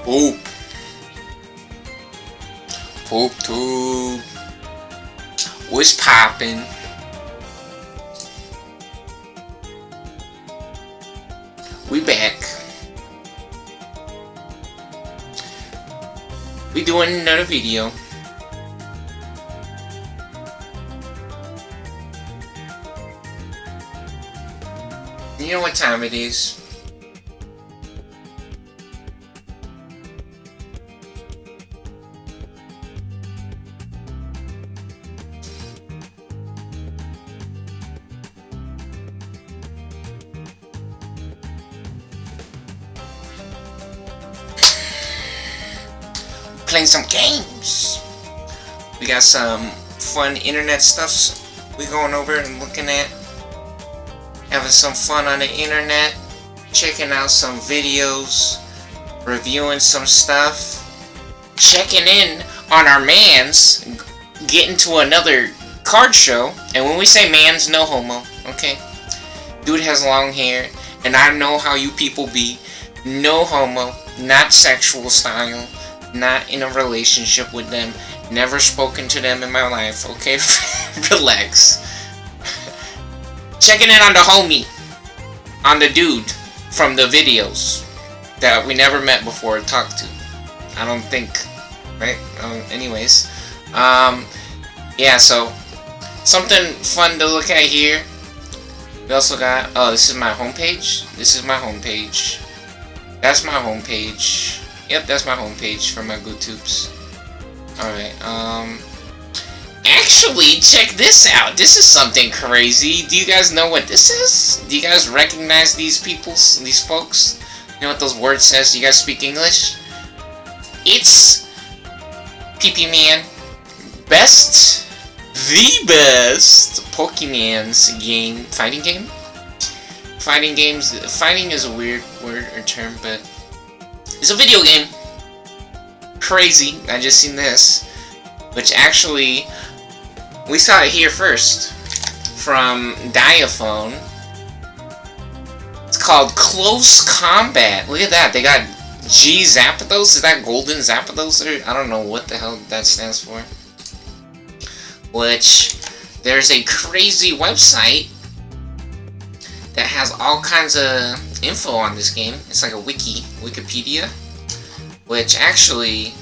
Poop. Poop tube. What's poppin'? We back. We doing another video. You know what time it is? Playing some games. We got some fun internet stuff we going over and looking at. Having some fun on the internet. Checking out some videos. Reviewing some stuff. Checking in on our mans. Getting to another card show. And when we say mans, no homo. Okay? Dude has long hair. And I know how you people be. No homo. Not sexual style. Not in a relationship with them. Never spoken to them in my life, okay? Relax. Checking in on the homie. On the dude from the videos that we never met before or talked to. I don't think. Right? Anyways. Yeah, so something fun to look at here. We also got, oh, this is my homepage. This is my homepage. That's my homepage. Yep, that's my homepage for my GoTubes. Alright, actually, check this out. This is something crazy. Do you guys know what this is? Do you guys recognize these peoples, these folks? You know what those words says? Do you guys speak English? It's PP Man. The best Pokemon's game, fighting game? Fighting is a weird word or term, but it's a video game. Crazy. I just seen this. Which actually, we saw it here first. From Diaphone. It's called Close Combat. Look at that. They got G Zapdos. Is that Golden Zapdos? Or I don't know what the hell that stands for. Which, there's a crazy website that has all kinds of info on this game. It's like a Wikipedia, which actually,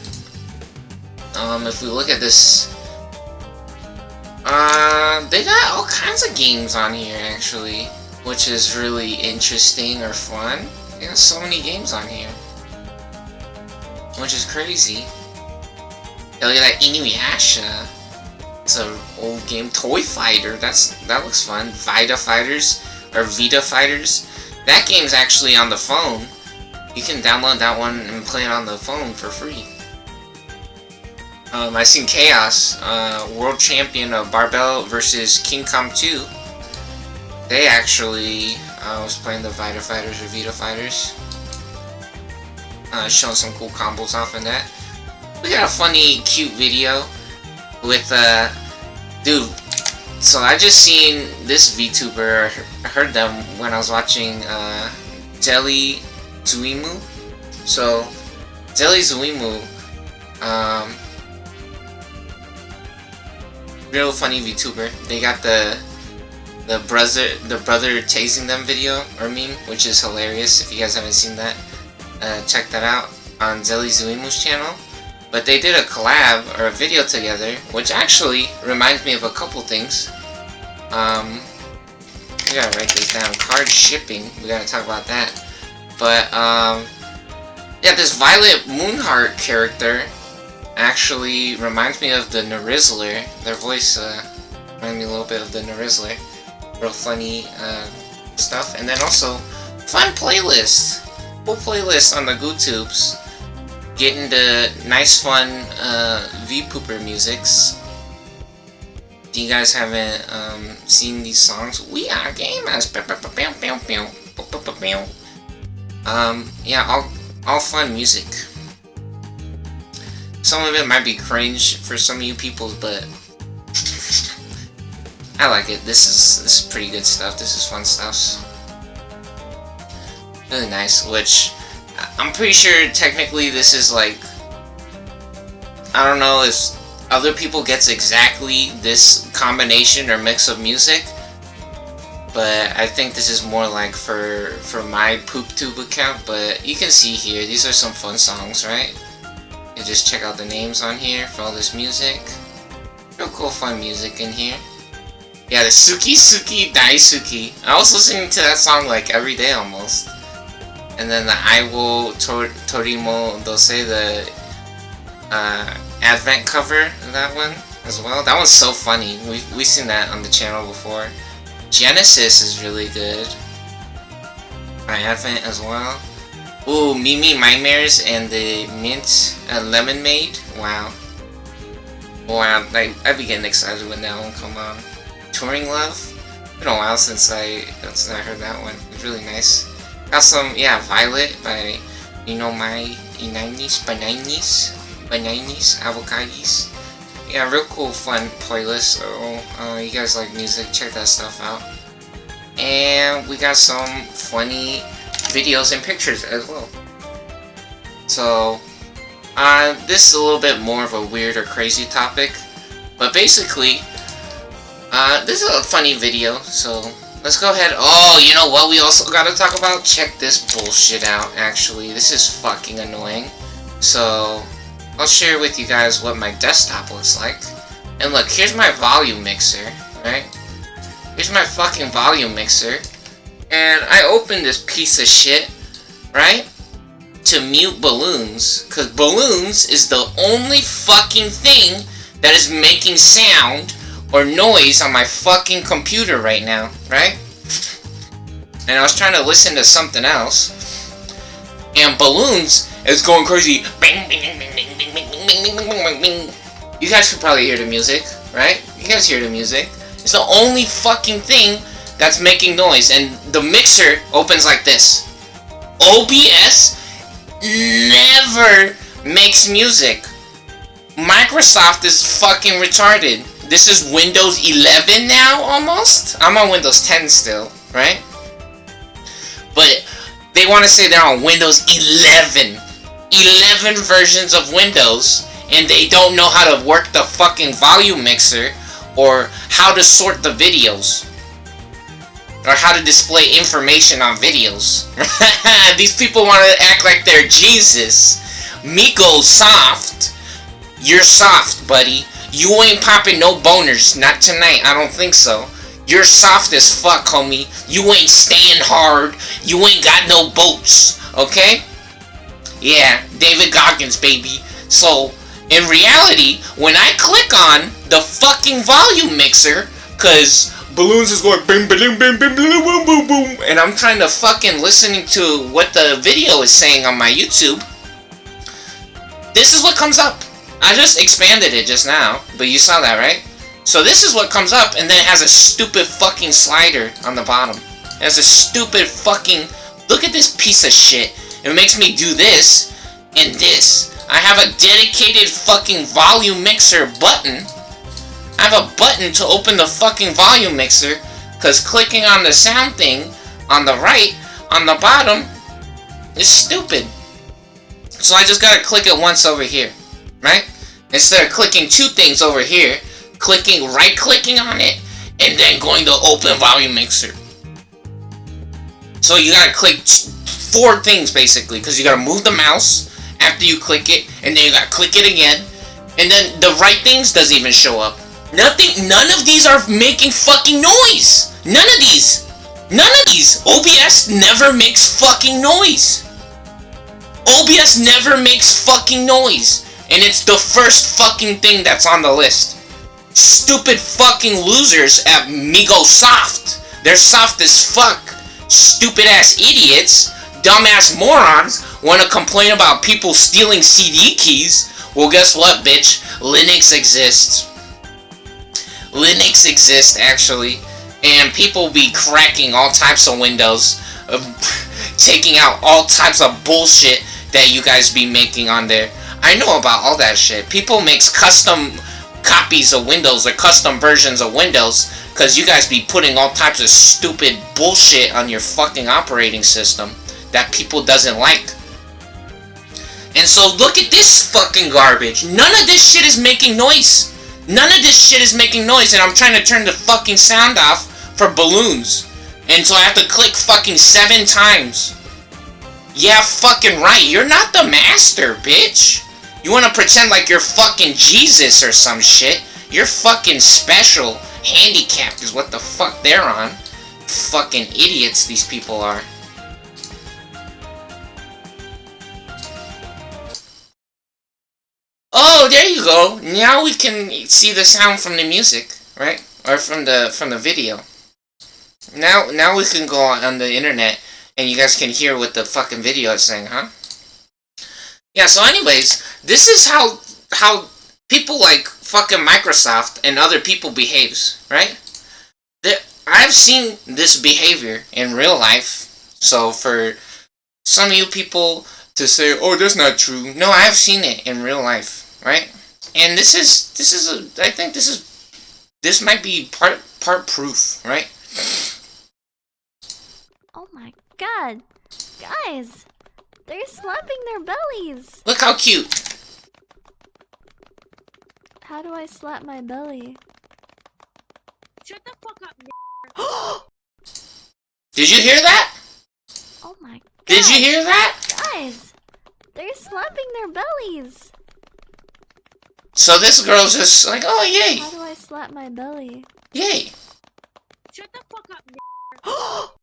if we look at this, they got all kinds of games on here actually, which is really interesting or fun. They got so many games on here, which is crazy. Yeah, look at that Inuyasha. It's an old game. Toy Fighter. That looks fun. Vita Fighters. Or Vita Fighters. That game's actually on the phone. You can download that one and play it on the phone for free. I seen Chaos, world champion of Barbell versus King Kong 2. They actually was playing the Vita Fighters or Vita Fighters. Showing some cool combos off in that. We got a funny, cute video with dude. So I just seen this VTuber, I heard them when I was watching Deli Zuimu. So Deli Zuimu, real funny VTuber. They got the brother tasing them video or meme, which is hilarious. If you guys haven't seen that, check that out on Deli Zuimu's channel. But they did a collab, or a video together, which actually reminds me of a couple things. We gotta write this down. Card shipping, we gotta talk about that. But, yeah, this Violet Moonheart character actually reminds me of the Nurizzler. Their voice, reminds me a little bit of the Nurizzler. Real funny, stuff. And then also, fun playlist. Full playlist on the GoTubes. Getting the nice fun V-Pooper musics. If you guys haven't seen these songs, we are gamers. Yeah, all fun music. Some of it might be cringe for some of you people, but I like it. This is pretty good stuff. This is fun stuff. Really nice. Which I'm pretty sure technically this is like, I don't know if other people gets exactly this combination or mix of music, but I think this is more like for my PoopTube account. But you can see here, these are some fun songs, right? You just check out the names on here for all this music. Real cool, fun music in here. Yeah, the Suki Suki Daisuki. I was listening to that song like every day almost. And then the I Will Torimo Dose, the Advent cover of that one as well. That one's so funny. We've seen that on the channel before. Genesis is really good. My Advent as well. Ooh, Mimi Nightmares and the Mint Lemon Maid. Wow. Wow, I'd be getting excited when that one come on. Touring Love. It's been a while since I heard that one. It's really nice. Got some, yeah, Violet by My Bananis, Avocados. Yeah, real cool, fun playlist. So, you guys like music, check that stuff out. And we got some funny videos and pictures as well. So, this is a little bit more of a weird or crazy topic, but basically, this is a funny video, so let's go ahead. Oh, you know what we also gotta talk about? Check this bullshit out, actually. This is fucking annoying. So, I'll share with you guys what my desktop looks like. And look, here's my volume mixer, right? Here's my fucking volume mixer. And I opened this piece of shit, right? To mute Balloons. Because Balloons is the only fucking thing that is making sound or noise on my fucking computer right now, right? And I was trying to listen to something else. And Balloons is going crazy. Bing, bing, bing, bing, bing, bing, bing, bing, bing, bing, bing. You guys could probably hear the music, right? You guys hear the music. It's the only fucking thing that's making noise. And the mixer opens like this. OBS never makes music. Microsoft is fucking retarded. This is Windows 11 now, almost? I'm on Windows 10 still, right? But they want to say they're on Windows 11. 11 versions of Windows, and they don't know how to work the fucking volume mixer, or how to sort the videos, or how to display information on videos. These people want to act like they're Jesus. Miko soft. You're soft, buddy. You ain't popping no boners. Not tonight, I don't think so. You're soft as fuck, homie. You ain't staying hard. You ain't got no boats. Okay? Yeah, David Goggins, baby. So, in reality, when I click on the fucking volume mixer, cause Balloons is going bing bing bing bing boom boom boom boom, and I'm trying to fucking listening to what the video is saying on my YouTube, this is what comes up. I just expanded it just now, but you saw that, right? So this is what comes up, and then it has a stupid fucking slider on the bottom. It has a stupid fucking... Look at this piece of shit. It makes me do this and this. I have a dedicated fucking volume mixer button. I have a button to open the fucking volume mixer, because clicking on the sound thing on the right, on the bottom, is stupid. So I just gotta click it once over here, right? Instead of clicking two things over here, right-clicking on it, and then going to open volume mixer. So you gotta click four things, basically, because you gotta move the mouse after you click it, and then you gotta click it again, and then the right things doesn't even show up. None of these are making fucking noise! None of these! OBS never makes fucking noise! OBS never makes fucking noise! And it's the first fucking thing that's on the list. Stupid fucking losers at Migo Soft. They're soft as fuck. Stupid ass idiots, dumbass morons, wanna complain about people stealing CD keys. Well, guess what, bitch? Linux exists. Linux exists, actually. And people be cracking all types of Windows, taking out all types of bullshit that you guys be making on there. I know about all that shit. People makes custom copies of Windows or custom versions of Windows because you guys be putting all types of stupid bullshit on your fucking operating system that people doesn't like. And so look at this fucking garbage. None of this shit is making noise. None of this shit is making noise, and I'm trying to turn the fucking sound off for balloons. And so I have to click fucking 7 times. Yeah, fucking right. You're not the master, bitch. You wanna pretend like you're fucking Jesus or some shit. You're fucking special. Handicapped is what the fuck they're on. Fucking idiots these people are. Oh, there you go. Now we can see the sound from the music, right? Or from the video. Now we can go on the internet and you guys can hear what the fucking video is saying, huh? Yeah, so anyways, this is how people like fucking Microsoft and other people behaves, right? I've seen this behavior in real life. So for some of you people to say, "Oh, that's not true," no, I've seen it in real life, right? And this might be part proof, right? Oh my god, guys, they're slapping their bellies. Look how cute. How do I slap my belly? Shut the fuck up, Did you hear that? Oh my god. Did you hear that? Guys, they're slapping their bellies. So this girl's just like, oh, yay. How do I slap my belly? Yay. Shut the fuck up, Oh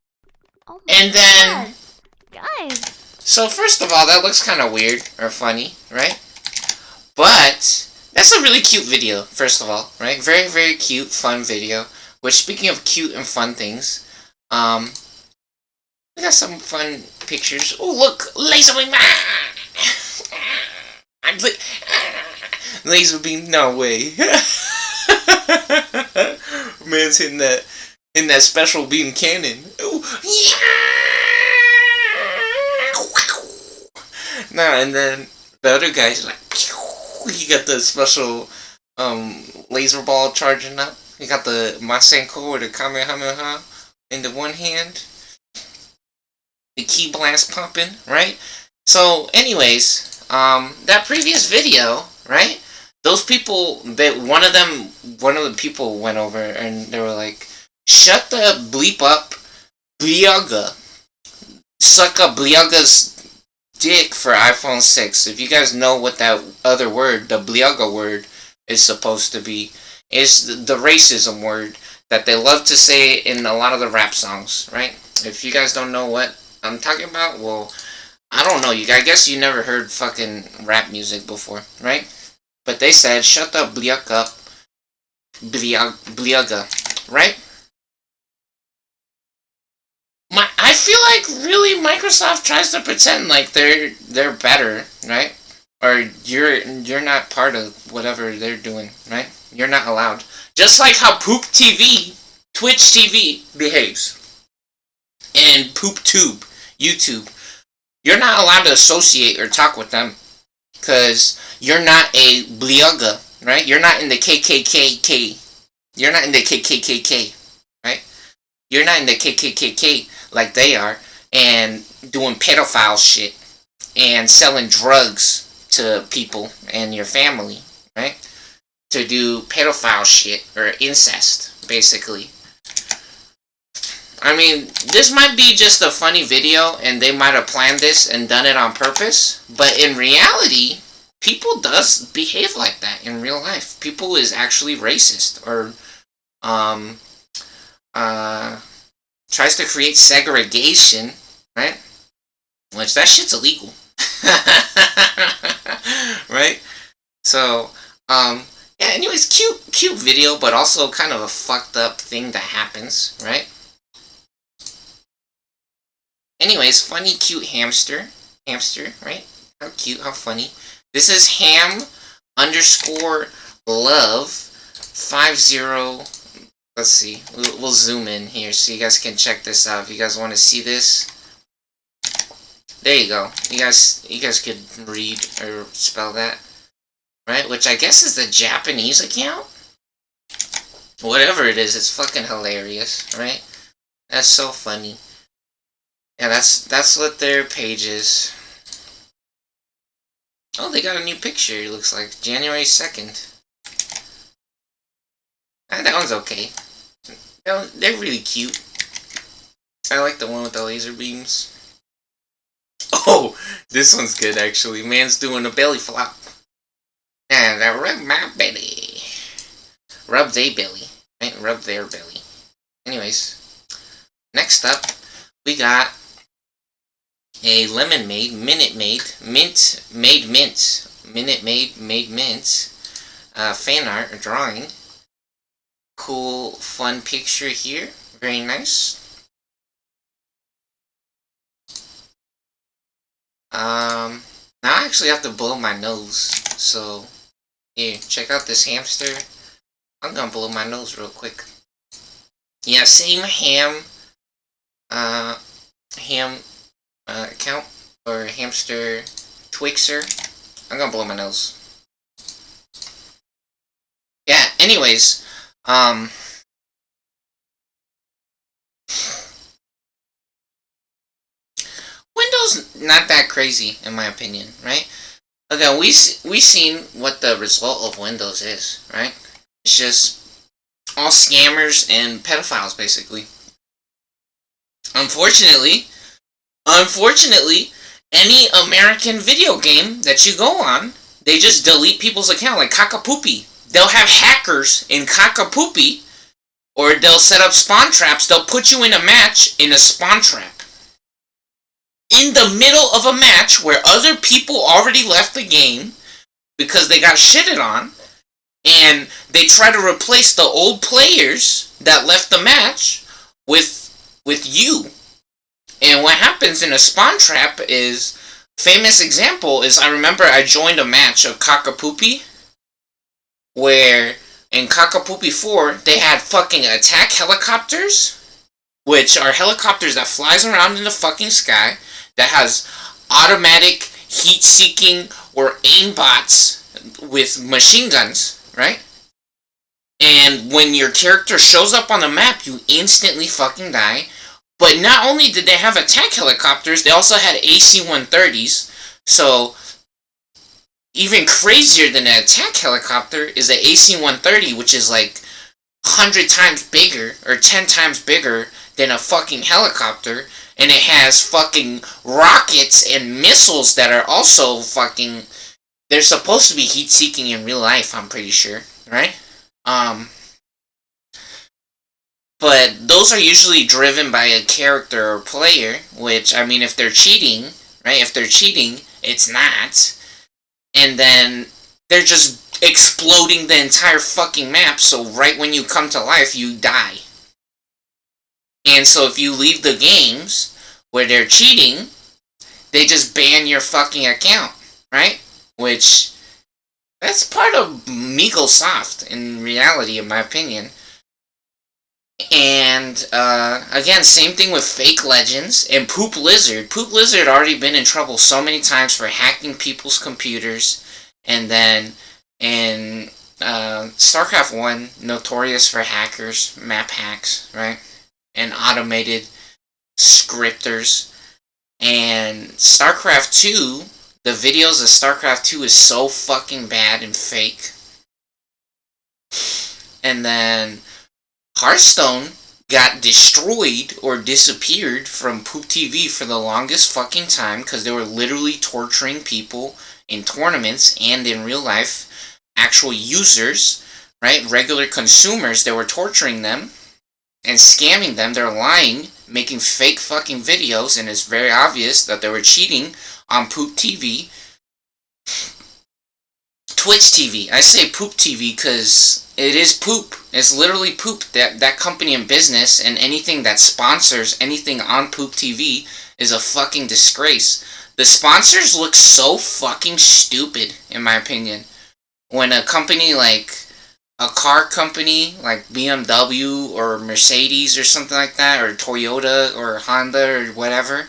my And then... god. Guys. So first of all, that looks kind of weird or funny, right? But that's a really cute video, first of all, right? Very, very cute, fun video. Which, speaking of cute and fun things, we got some fun pictures. Oh, look! Laser beam! Laser beam, no way. Man's hitting that special beam cannon. Ooh, yeah! No, and then the other guy's like, he got the special laser ball charging up. He got the Masenko or the Kamehameha in the one hand. The key blast pumping, right? So, anyways, that previous video, right? Those people, one of the people went over and they were like, "Shut the bleep up, Bliaga. Suck up Bliaga's dick for iPhone 6. If you guys know what that other word, the Bliaga word, is supposed to be, is the racism word that they love to say in a lot of the rap songs, right? If you guys don't know what I'm talking about, well, I don't know. I guess you never heard fucking rap music before, right? But they said, "Shut the bliak up, bliaga," right? I feel like really Microsoft tries to pretend like they're better, right? Or you're not part of whatever they're doing, right? You're not allowed. Just like how Poop TV, Twitch TV behaves. And PoopTube, YouTube. You're not allowed to associate or talk with them. Because you're not a Bliaga, right? You're not in the KKKK. You're not in the KKKK, right? You're not in the KKKK like they are. And doing pedophile shit. And selling drugs to people and your family, right? To do pedophile shit or incest, basically. I mean, this might be just a funny video and they might have planned this and done it on purpose, but in reality, people does behave like that in real life. People is actually racist or tries to create segregation, right? Which that shit's illegal. Right? So, yeah, anyways, cute video, but also kind of a fucked up thing that happens, right? Anyways, funny, cute hamster, right? How cute, how funny. This is ham_love50. Let's see, we'll zoom in here so you guys can check this out. If you guys want to see this, there you go. You guys could read or spell that, right? Which I guess is the Japanese account. Whatever it is, it's fucking hilarious, right? That's so funny. Yeah, that's what their page is. Oh, they got a new picture, it looks like. January 2nd. That one's okay. They're really cute. I like the one with the laser beams. Oh, this one's good, actually. Man's doing a belly flop. And I rub my belly. Rub they belly. Right? Rub their belly. Anyways. Next up, we got a Lemon Made, Minute Maid, Mint, Made Mint, Minute Maid, Made Mint, fan art, a drawing. Cool, fun picture here. Very nice. Now I actually have to blow my nose. So, here, check out this hamster. I'm gonna blow my nose real quick. Yeah, same ham account, or hamster Twixer. I'm gonna blow my nose. Yeah, anyways, Windows not that crazy in my opinion, right? Again, we seen what the result of Windows is, right? It's just all scammers and pedophiles, basically. Unfortunately, any American video game that you go on, they just delete people's account, like Kakapoopy. They'll have hackers in Kakapoopy, or they'll set up spawn traps. They'll put you in a match in a spawn trap. In the middle of a match where other people already left the game because they got shitted on, and they try to replace the old players that left the match with you. And what happens in a spawn trap is, famous example is, I remember I joined a match of Kakapoopy, where in Kakapoopy 4, they had fucking attack helicopters, which are helicopters that flies around in the fucking sky, that has automatic heat-seeking or aimbots with machine guns, right? And when your character shows up on the map, you instantly fucking die. But not only did they have attack helicopters, they also had AC-130s. So, even crazier than an attack helicopter is an AC-130, which is like 100 times bigger, or 10 times bigger than a fucking helicopter. And it has fucking rockets and missiles that are also fucking... They're supposed to be heat-seeking in real life, I'm pretty sure, right? But those are usually driven by a character or player, which, I mean, if they're cheating, right? If they're cheating, it's not. And then they're just exploding the entire fucking map, so right when you come to life, you die. And so if you leave the games where they're cheating, they just ban your fucking account, right? Which, that's part of MeagleSoft in reality, in my opinion. And, again, same thing with Fake Legends and Poop Lizard. Poop Lizard already been in trouble so many times for hacking people's computers. And then, in StarCraft 1, notorious for hackers, map hacks, right? And automated scripters. And StarCraft 2, the videos of StarCraft 2 is so fucking bad and fake. And then Hearthstone got destroyed or disappeared from Poop TV for the longest fucking time because they were literally torturing people in tournaments and in real life. Actual users, right? Regular consumers, they were torturing them and scamming them. They're lying, making fake fucking videos, and it's very obvious that they were cheating on Poop TV. Twitch TV. I say Poop TV because it is poop. It's literally poop. That company and business and anything that sponsors anything on Poop TV is a fucking disgrace. The sponsors look so fucking stupid, in my opinion. When a company like a car company like BMW or Mercedes or something like that, or Toyota or Honda or whatever,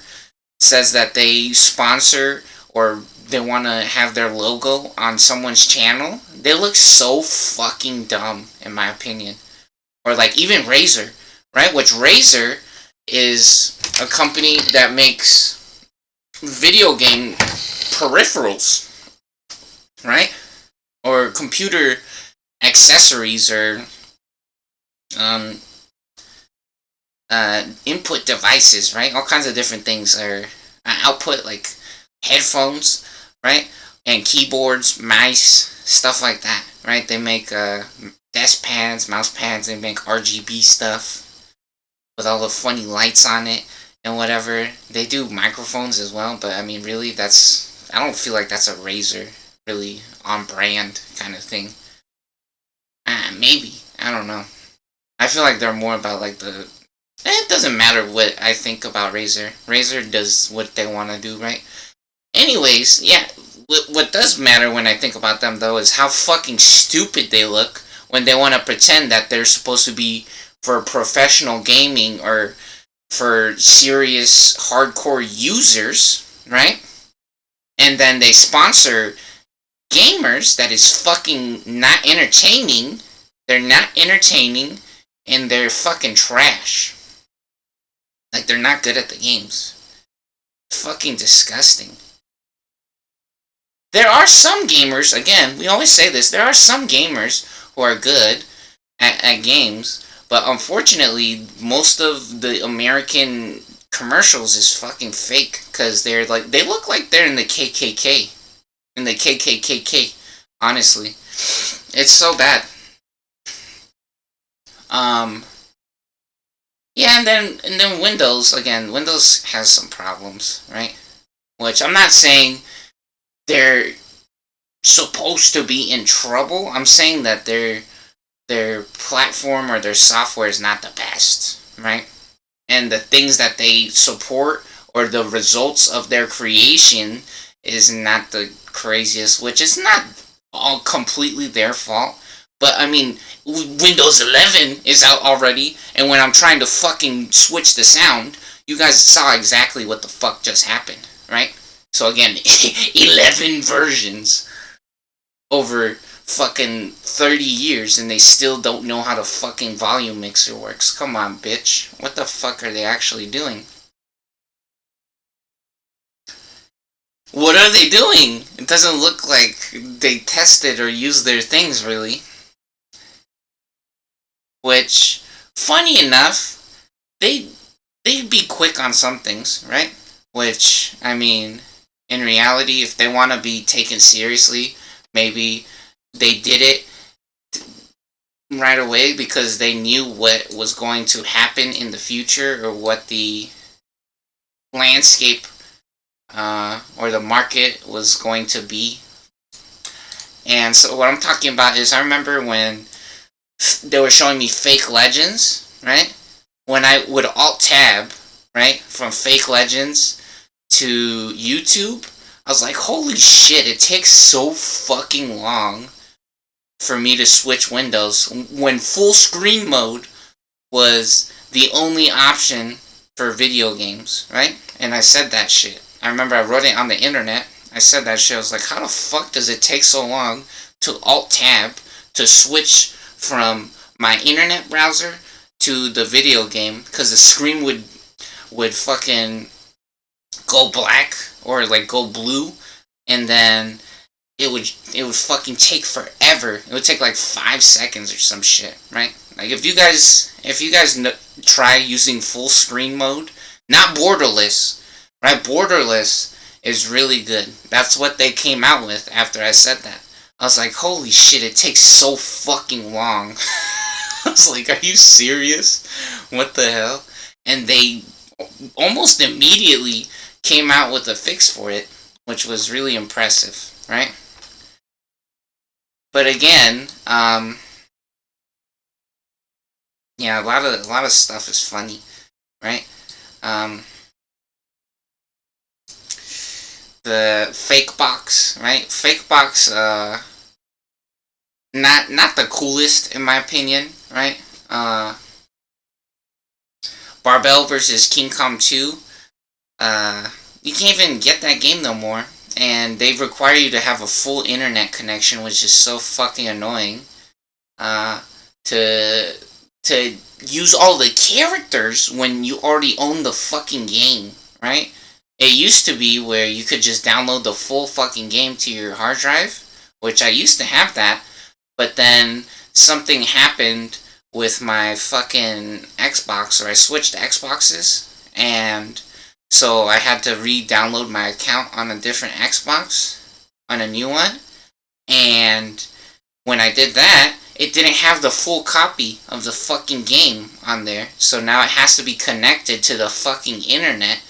says that they sponsor or they want to have their logo on someone's channel, they look so fucking dumb, in my opinion. Or like even Razer, right? Which Razer is a company that makes video game peripherals. right? Or computer accessories or input devices, right? All kinds of different things are output, like headphones, right? And keyboards, mice, stuff like that, right? They make desk pads, mouse pads, they make RGB stuff with all the funny lights on it and whatever. They do microphones as well, but I mean, really, I don't feel like that's a Razer, really on brand kind of thing. Maybe. I don't know. I feel like they're more about like it doesn't matter what I think about Razer. Razer does what they want to do, right? Anyways, yeah, what does matter when I think about them, though, is how fucking stupid they look when they want to pretend that they're supposed to be for professional gaming or for serious hardcore users, right? And then they sponsor gamers that is fucking not entertaining. They're not entertaining, and they're fucking trash. Like, they're not good at the games. Fucking disgusting. There are some gamers, again, we always say this, there are some gamers who are good at games, but unfortunately, most of the American commercials is fucking fake, because they look like they're in the KKK. In the KKKK, honestly. It's so bad. Yeah, and then Windows, again, Windows has some problems, right? Which I'm not saying they're supposed to be in trouble. I'm saying that their platform or their software is not the best, right? And the things that they support or the results of their creation is not the craziest, which is not all completely their fault. But, I mean, Windows 11 is out already, and when I'm trying to fucking switch the sound, you guys saw exactly what the fuck just happened, right? So again, 11 versions over fucking 30 years, and they still don't know how the fucking volume mixer works. Come on, bitch. What the fuck are they actually doing? What are they doing? It doesn't look like they tested or used their things, really. Which, funny enough, they'd be quick on some things, right? Which, I mean, in reality, if they want to be taken seriously, maybe they did it right away because they knew what was going to happen in the future or what the landscape or the market was going to be. And so what I'm talking about is I remember when they were showing me Fake Legends, right? When I would alt-tab, right, from Fake Legends to YouTube, I was like, holy shit, it takes so fucking long for me to switch windows when full screen mode was the only option for video games, right? And I said that shit. I remember I wrote it on the internet. I said that shit. I was like, how the fuck does it take so long to alt-tab to switch from my internet browser to the video game, because the screen would fucking go black or like go blue, and then it would fucking take forever. It would take like 5 seconds or some shit, right? Like if you guys try using full screen mode, not borderless, right? Borderless is really good. That's what they came out with after I said that. I was like, holy shit, it takes so fucking long. I was like, are you serious? What the hell? And they almost immediately came out with a fix for it, which was really impressive, right? But again, yeah, a lot of stuff is funny, right? The fake box, right? Fake box, not the coolest in my opinion, right? Barbell versus King Kong 2. You can't even get that game no more, and they require you to have a full internet connection, which is so fucking annoying. To use all the characters when you already own the fucking game, right? It used to be where you could just download the full fucking game to your hard drive, which I used to have that, but then something happened with my fucking Xbox, or I switched Xboxes, and so I had to re-download my account on a different Xbox, on a new one, and when I did that, it didn't have the full copy of the fucking game on there, so now it has to be connected to the fucking internet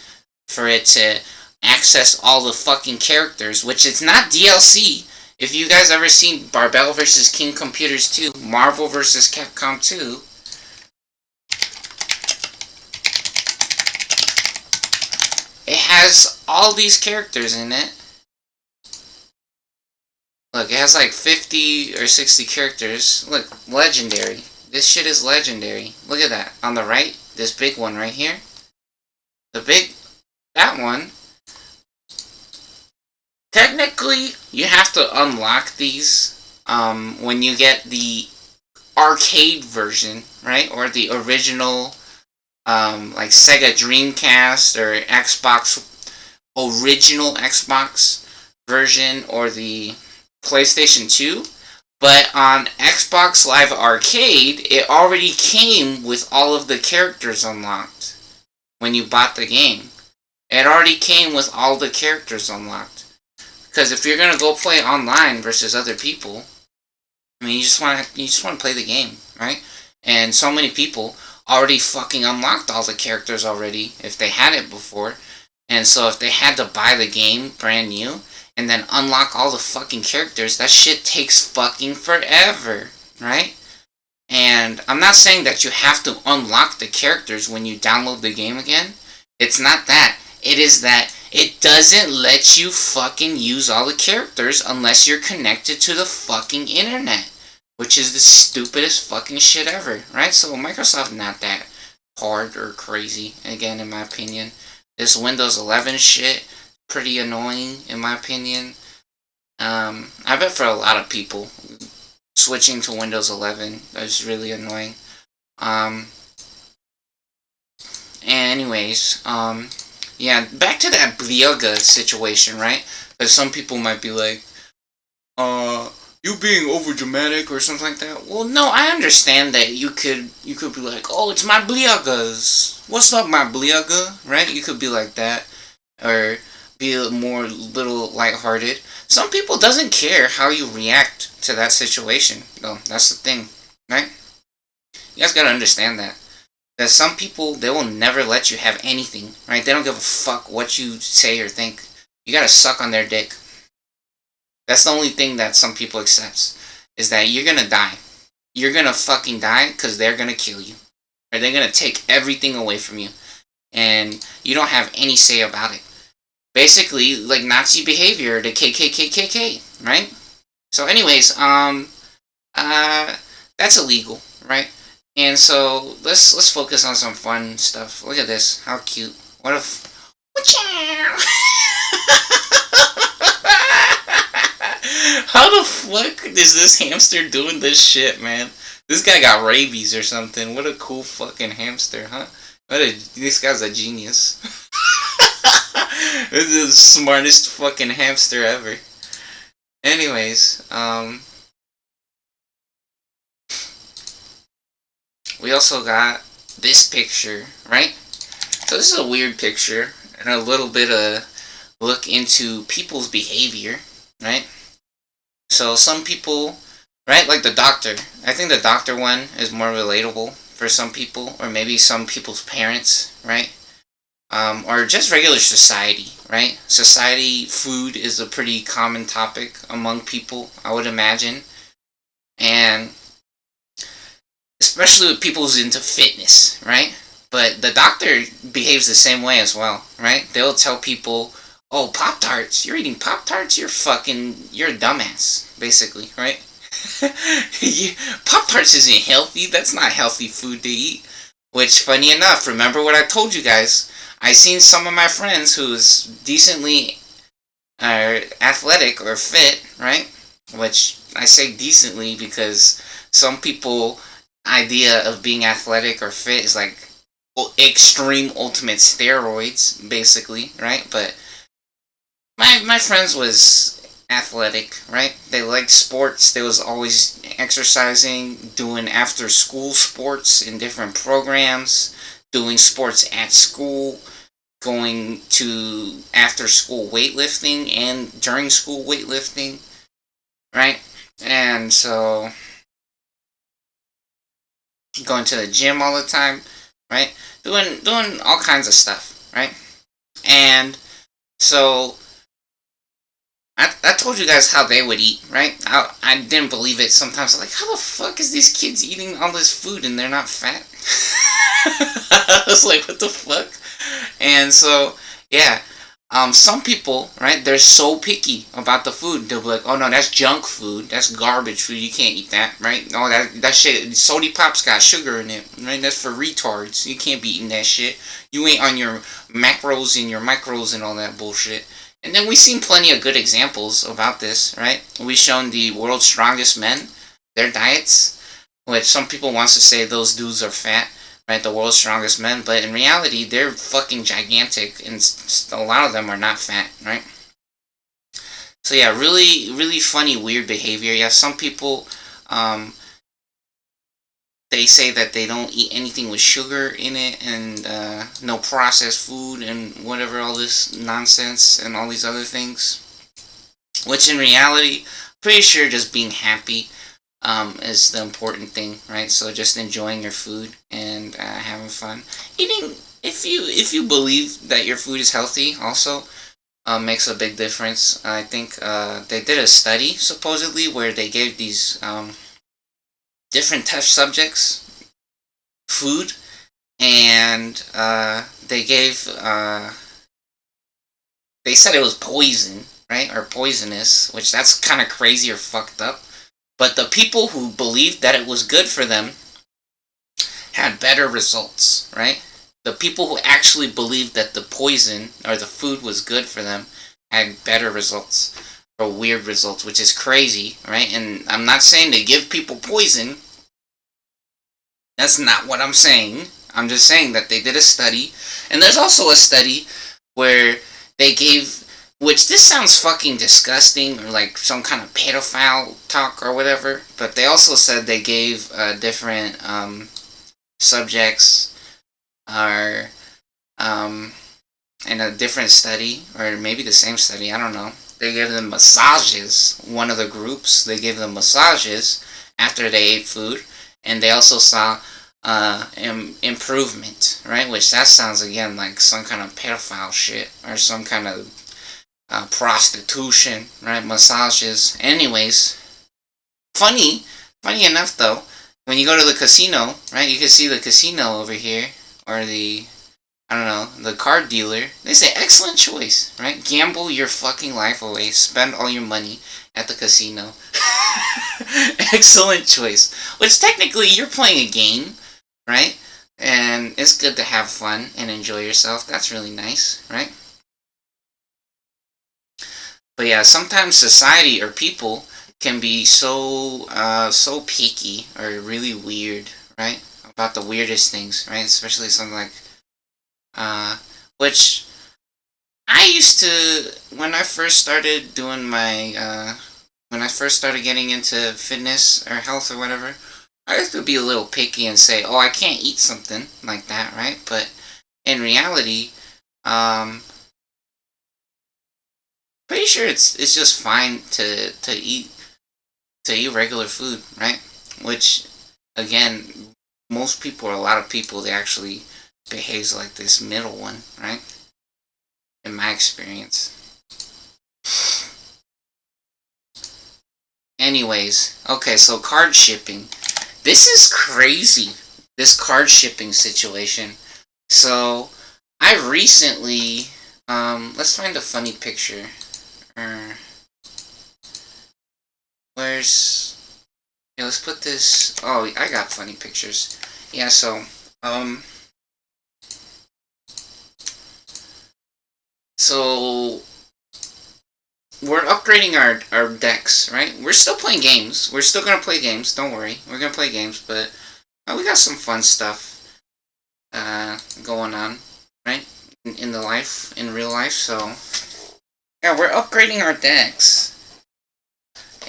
for it to access all the fucking characters, which is not DLC. If you guys ever seen Barbell vs. King Computers 2, Marvel vs. Capcom 2, it has all these characters in it. Look, it has like 50 or 60 characters. Look, legendary. This shit is legendary. Look at that. On the right, this big one right here. That one. Technically, you have to unlock these when you get the arcade version, right? Or the original, like Sega Dreamcast or Xbox, original Xbox version, or the PlayStation 2. But on Xbox Live Arcade, it already came with all of the characters unlocked when you bought the game. It already came with all the characters unlocked. Because if you're gonna go play online versus other people, I mean, you just want to play the game, right? And so many people already fucking unlocked all the characters already if they had it before. And so if they had to buy the game brand new and then unlock all the fucking characters, that shit takes fucking forever, right? And I'm not saying that you have to unlock the characters when you download the game again. It's not that. It is that it doesn't let you fucking use all the characters unless you're connected to the fucking internet, which is the stupidest fucking shit ever, right? So Microsoft not that hard or crazy, again, in my opinion. This Windows 11 shit, pretty annoying, in my opinion. I bet for a lot of people, switching to Windows 11 is really annoying. Anyways, yeah, back to that Bliaga situation, right? Because some people might be like, you being over dramatic or something like that. Well, no, I understand that you could be like, oh, it's my Bliagas. What's up, my Bliaga? Right? You could be like that, or be a more little lighthearted. Some people doesn't care how you react to that situation, though. That's the thing, right? You guys gotta understand that. That some people, they will never let you have anything, right? They don't give a fuck what you say or think. You gotta suck on their dick. That's the only thing that some people accept, is that you're gonna die. You're gonna fucking die because they're gonna kill you. Or they're gonna take everything away from you. And you don't have any say about it. Basically, like Nazi behavior, the KKK, right? So anyways, that's illegal, right? And so let's focus on some fun stuff. Look at this, how cute. What if? How the fuck is this hamster doing this shit, man? This guy got rabies or something. What a cool fucking hamster, huh? This guy's a genius. This is the smartest fucking hamster ever. Anyways, we also got this picture, right? So this is a weird picture, and a little bit of look into people's behavior, right? So some people, right, like the doctor. I think the doctor one is more relatable for some people, or maybe some people's parents, right? Or just regular society, right? Society, food is a pretty common topic among people, I would imagine. And especially with people who's into fitness, right? But the doctor behaves the same way as well, right? They'll tell people, oh, Pop-Tarts, you're eating Pop-Tarts? You're a dumbass, basically, right? Pop-Tarts isn't healthy. That's not healthy food to eat. Which, funny enough, remember what I told you guys? I seen some of my friends who's decently athletic or fit, right? Which I say decently because some people idea of being athletic or fit is like extreme ultimate steroids, basically, right? But my friends was athletic, right? They liked sports. They was always exercising, doing after school sports in different programs, doing sports at school, going to after school weightlifting and during school weightlifting, right? And so going to the gym all the time, right? Doing all kinds of stuff, right? And so I told you guys how they would eat, right? I didn't believe it sometimes. I'm like, how the fuck is these kids eating all this food and they're not fat? I was like, what the fuck? And so, yeah, some people, right, they're so picky about the food. They'll be like, oh no, that's junk food. That's garbage food. You can't eat that, right? No, that shit, Sody Pop's got sugar in it, right? That's for retards. You can't be eating that shit. You ain't on your macros and your micros and all that bullshit. And then we've seen plenty of good examples about this, right? We've shown the world's strongest men, their diets, which some people wants to say those dudes are fat, right? The world's strongest men, but in reality, they're fucking gigantic, and a lot of them are not fat, right? So yeah, really, really funny, weird behavior. You have some people, they say that they don't eat anything with sugar in it and no processed food and whatever, all this nonsense and all these other things. Which in reality, pretty sure just being happy is the important thing, right? So just enjoying your food and having fun. Eating, if you believe that your food is healthy, also makes a big difference. I think they did a study supposedly where they gave these different test subjects food, and they said it was poison, right, or poisonous, which that's kind of crazy or fucked up. But the people who believed that it was good for them had better results, right? The people who actually believed that the poison or the food was good for them had better results. Or weird results, which is crazy, right? And I'm not saying to give people poison. That's not what I'm saying. I'm just saying that they did a study. And there's also a study where they gave, which this sounds fucking disgusting or like some kind of pedophile talk or whatever, but they also said they gave different subjects or in a different study, or maybe the same study, I don't know. They gave them massages. One of the groups, they gave them massages after they ate food, and they also saw improvement, right? Which that sounds again like some kind of pedophile shit or some kind of prostitution, right? Massages. Anyways, funny enough though, when you go to the casino, right? You can see the casino over here, or the, I don't know, the card dealer. They say, excellent choice, right? Gamble your fucking life away. Spend all your money at the casino. Excellent choice. Which technically, you're playing a game, right? And it's good to have fun and enjoy yourself. That's really nice, right? But yeah, sometimes society or people can be so picky or really weird, right? About the weirdest things, right? Especially something like which I used to, when I first started doing my, when I first started getting into fitness or health or whatever, I used to be a little picky and say, oh, I can't eat something like that, right? But in reality, pretty sure it's just fine to eat regular food, right? Which, again, most people, or a lot of people, they actually behaves like this middle one, right? In my experience. Anyways, okay, so card shipping. This is crazy, this card shipping situation. So, I recently, let's find a funny picture. Where's, yeah, let's put this, oh, I got funny pictures. Yeah, so, so we're upgrading our decks, right? We're still playing games. We're still gonna play games. Don't worry, we're gonna play games, but we got some fun stuff going on, right? In real life. So yeah, we're upgrading our decks,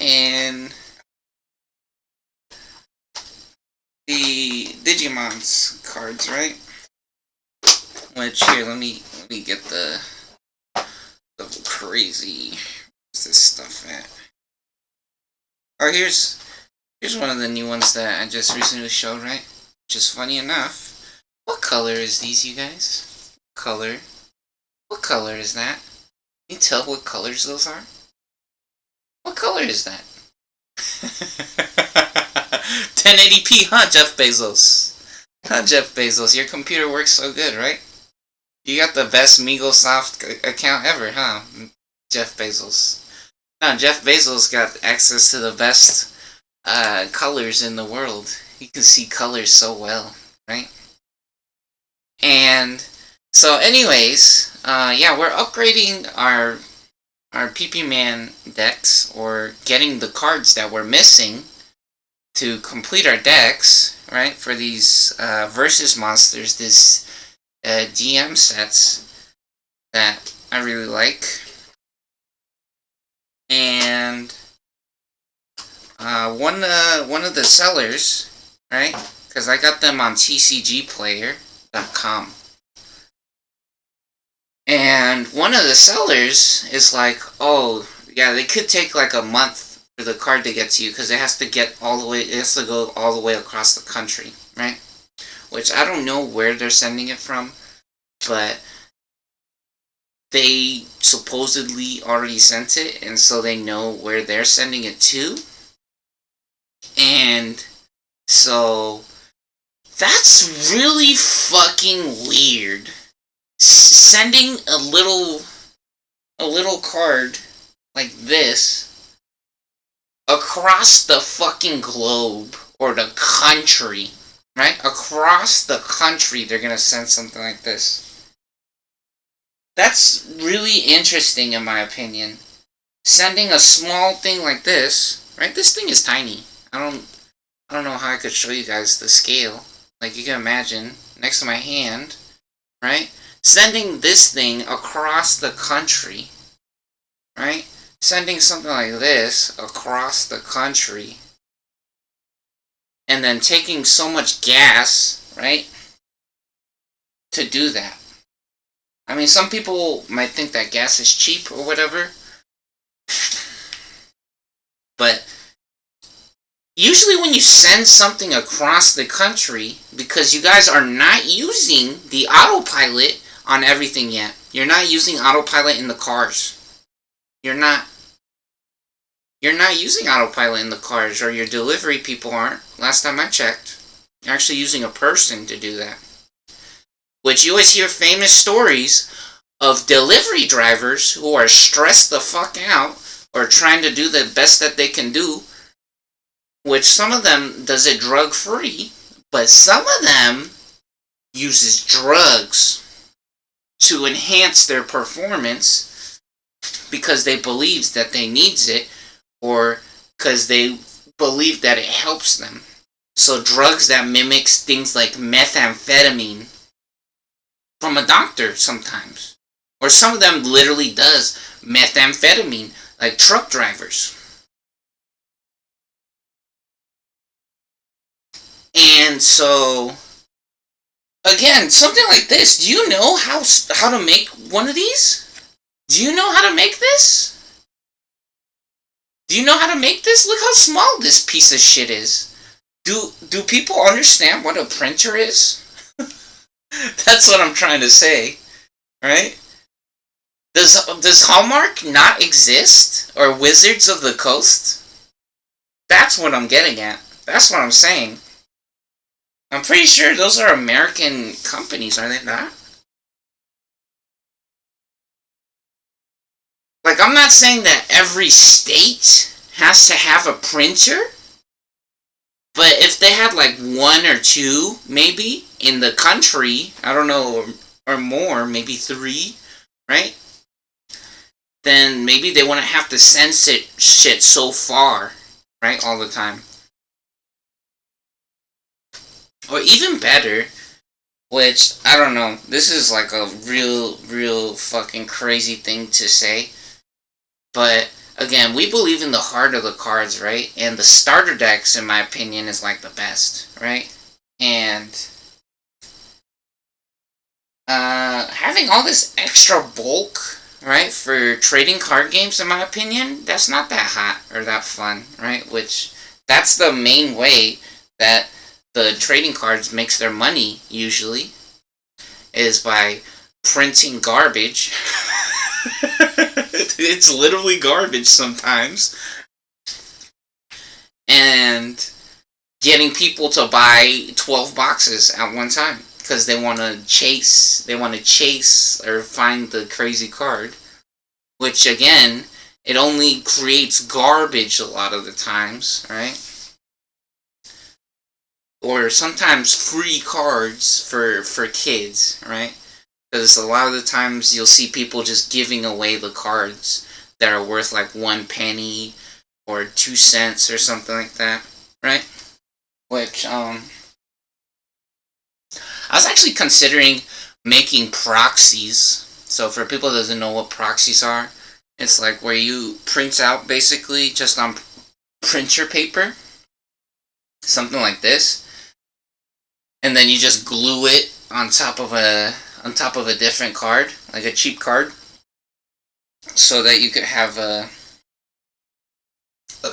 in the Digimon's cards, right? Which here, let me get the crazy. Where's this stuff at? Oh, here's one of the new ones that I just recently showed, right? Which is funny enough. What color is these, you guys? Color. What color is that? Can you tell what colors those are? What color is that? 1080p, huh, Jeff Bezos? Huh, Jeff Bezos? Your computer works so good, right? You got the best Migosoft account ever, huh, Jeff Bezos? No, Jeff Bezos got access to the best colors in the world. He can see colors so well, right? And so, anyways, yeah, we're upgrading our PP Man decks, or getting the cards that we're missing to complete our decks, right? For these versus monsters, this DM sets that I really like. And one of the sellers, right? Because I got them on TCGplayer.com. And one of the sellers is like, oh, yeah, they could take like a month for the card to get to you, because it has to go all the way across the country, right? Which I don't know where they're sending it from, but they supposedly already sent it, and so they know where they're sending it to. And so that's really fucking weird. Sending a little card like this across the fucking globe, or the country, right? Across the country, they're gonna send something like this. That's really interesting, in my opinion. Sending a small thing like this, right? This thing is tiny. I don't know how I could show you guys the scale. Like, you can imagine, next to my hand, right? Sending this thing across the country, right? Sending something like this across the country, and then taking so much gas, right, to do that. I mean, some people might think that gas is cheap or whatever, but usually when you send something across the country, because you guys are not using the autopilot on everything yet. You're not using autopilot in the cars. You're not using autopilot in the cars, or your delivery people aren't. Last time I checked. You're actually using a person to do that. Which you always hear famous stories of delivery drivers who are stressed the fuck out, or trying to do the best that they can do. Which some of them does it drug-free, but some of them uses drugs to enhance their performance, because they believe that they needs it, or because they believe that it helps them. So drugs that mimics things like methamphetamine from a doctor sometimes. Or some of them literally does methamphetamine, like truck drivers. And so, again, something like this. Do you know how to make one of these? Do you know how to make this? Do you know how to make this? Look how small this piece of shit is. Do people understand what a printer is? That's what I'm trying to say, right? Does Hallmark not exist? Or Wizards of the Coast? That's what I'm getting at. That's what I'm saying. I'm pretty sure those are American companies, are they not? Like, I'm not saying that every state has to have a printer, but if they had like one or two, maybe, in the country, I don't know, or more, maybe 3, right? Then maybe they wouldn't have to send shit so far, right, all the time. Or even better, which, I don't know, this is like a real fucking crazy thing to say, but again, we believe in the heart of the cards, right? And the starter decks, in my opinion, is like the best, right? And having all this extra bulk, right, for trading card games, in my opinion, that's not that hot or that fun, right? Which, that's the main way that the trading cards makes their money, usually, is by printing garbage. It's literally garbage sometimes. And getting people to buy 12 boxes at one time. Because they want to chase or find the crazy card. Which, again, it only creates garbage a lot of the times, right? Or sometimes free cards for kids, right? Because a lot of the times you'll see people just giving away the cards that are worth like 1 penny or 2 cents or something like that, right? Which, I was actually considering making proxies. So for people that doesn't know what proxies are, it's like where you print out basically just on printer paper, something like this, and then you just glue it on top of a different card, like a cheap card, so that you could have a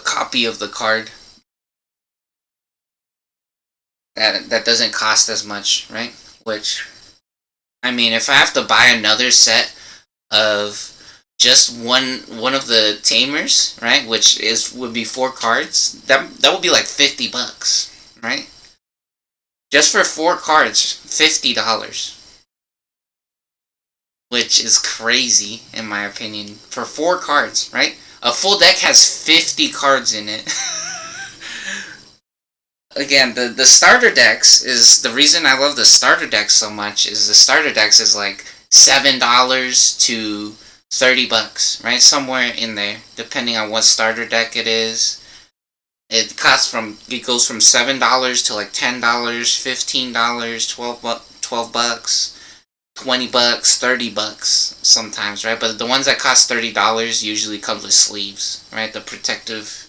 copy of the card that doesn't cost as much, right? Which, I mean, if I have to buy another set of just one of the tamers, right, which would be 4 cards, that would be like $50, right? Just for 4 cards, $50. Which is crazy, in my opinion. For 4 cards, right? A full deck has 50 cards in it. Again, the starter decks is... The reason I love the starter decks so much is the starter decks is like $7 to $30, right? Somewhere in there, depending on what starter deck it is. It goes from $7 to like $10, $15, $12, $20, $30 sometimes, right? But the ones that cost $30 usually come with sleeves, right? The protective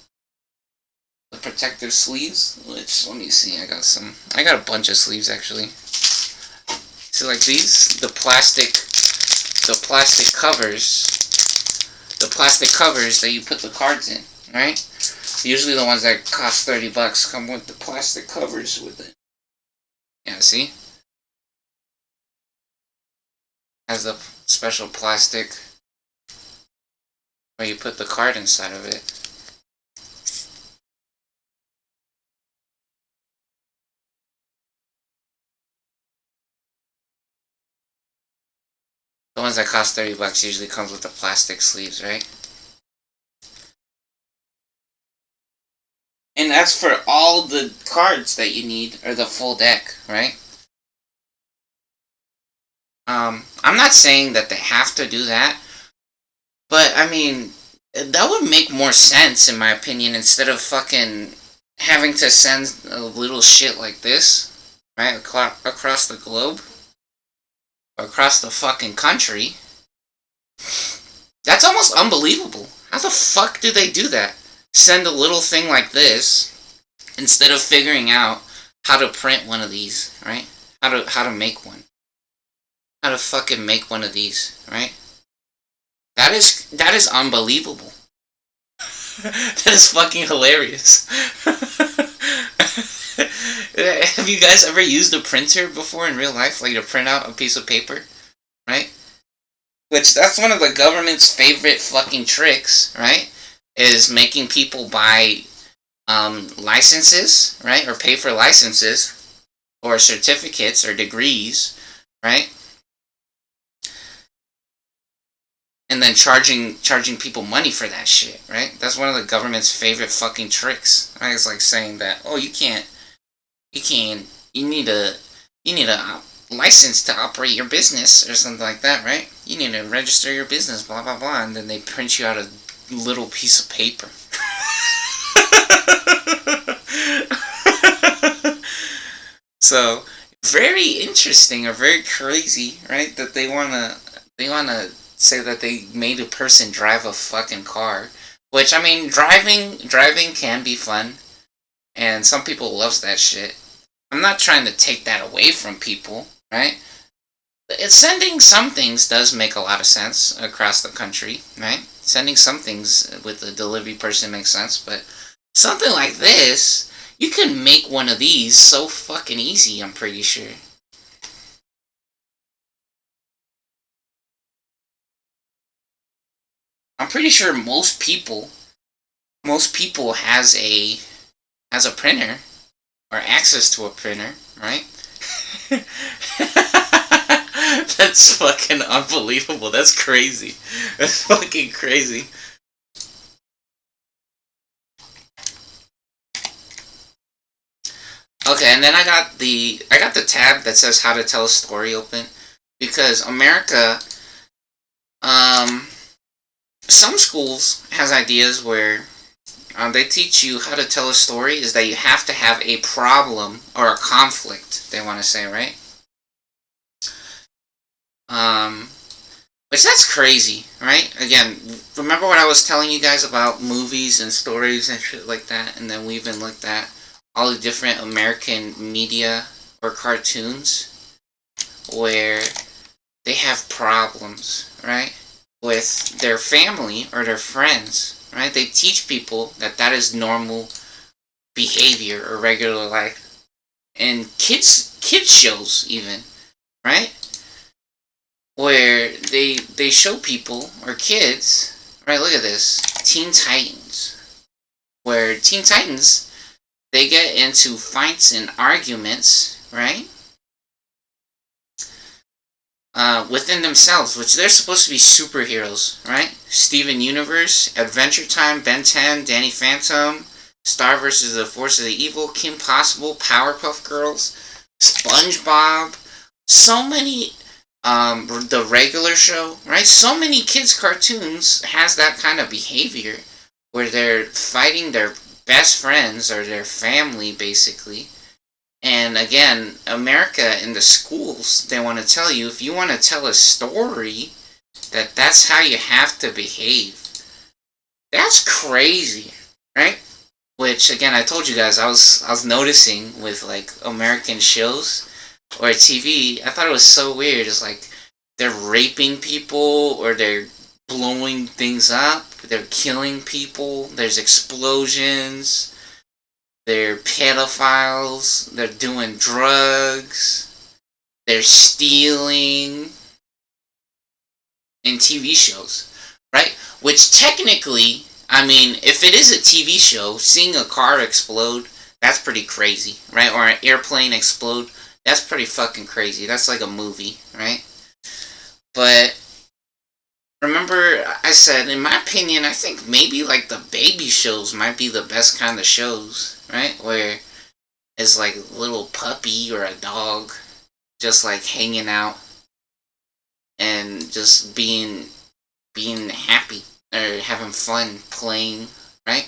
sleeves, which, let me see, I got a bunch of sleeves actually. So like these, the plastic covers that you put the cards in, right? Usually the ones that cost $30 come with the plastic covers with it. Yeah, see? Has a special plastic where you put the card inside of it. The ones that cost $30 usually comes with the plastic sleeves, right? And that's for all the cards that you need, or the full deck, right? I'm not saying that they have to do that, but I mean, that would make more sense in my opinion, instead of fucking having to send a little shit like this, right, across the globe, across the fucking country. That's almost unbelievable. How the fuck do they do that? Send a little thing like this, instead of figuring out how to print one of these, right? How to make one. How to fucking make one of these, right? That is unbelievable. That is fucking hilarious. Have you guys ever used a printer before in real life? Like to print out a piece of paper, right? Which, that's one of the government's favorite fucking tricks, right? Is making people buy licenses, right? Or pay for licenses, or certificates, or degrees, right? And then charging people money for that shit, right? That's one of the government's favorite fucking tricks. Right? It's like saying that, oh, you need a license to operate your business or something like that, right? You need to register your business, blah blah blah, and then they print you out a little piece of paper. So, very interesting or very crazy, right? That they wanna say that they made a person drive a fucking car Which, I mean, driving can be fun, and some people loves that shit. I'm not trying to take that away from people, right? Sending some things does make a lot of sense across the country, right? Sending some things with the delivery person makes sense, but something like this, you can make one of these so fucking easy, I'm pretty sure. I'm pretty sure most people has a printer or access to a printer, right? That's fucking unbelievable. That's crazy. That's fucking crazy. Okay, and then I got the tab that says how to tell a story open, because America, some schools has ideas where they teach you how to tell a story is that you have to have a problem or a conflict, they want to say, right? Which that's crazy, right? Again, remember what I was telling you guys about movies and stories and shit like that, and then we even looked at all the different American media or cartoons where they have problems, right? With their family or their friends, right? They teach people that that is normal behavior or regular life. And kids shows even, right? Where they show people or kids, right? Look at this, Teen Titans, where Teen Titans, they get into fights and arguments, right? Within themselves, which they're supposed to be superheroes, right? Steven Universe, Adventure Time, Ben 10, Danny Phantom, Star vs. the Force of the Evil, Kim Possible, Powerpuff Girls, SpongeBob, so many, the regular show, right? So many kids' cartoons has that kind of behavior where they're fighting their best friends or their family, basically. And again, America in the schools, they want to tell you, if you want to tell a story, that's how you have to behave. That's crazy, right? Which, again, I told you guys, I was noticing with, like, American shows or TV, I thought it was so weird. It's like, they're raping people, or they're blowing things up, they're killing people, there's explosions, they're pedophiles, they're doing drugs, they're stealing in TV shows, right? Which technically, I mean, if it is a TV show, seeing a car explode, that's pretty crazy, right? Or an airplane explode, that's pretty fucking crazy. That's like a movie, right? But remember, I said, in my opinion, I think maybe like the baby shows might be the best kind of shows, right? Where it's like a little puppy or a dog just like hanging out and just being happy or having fun playing, right?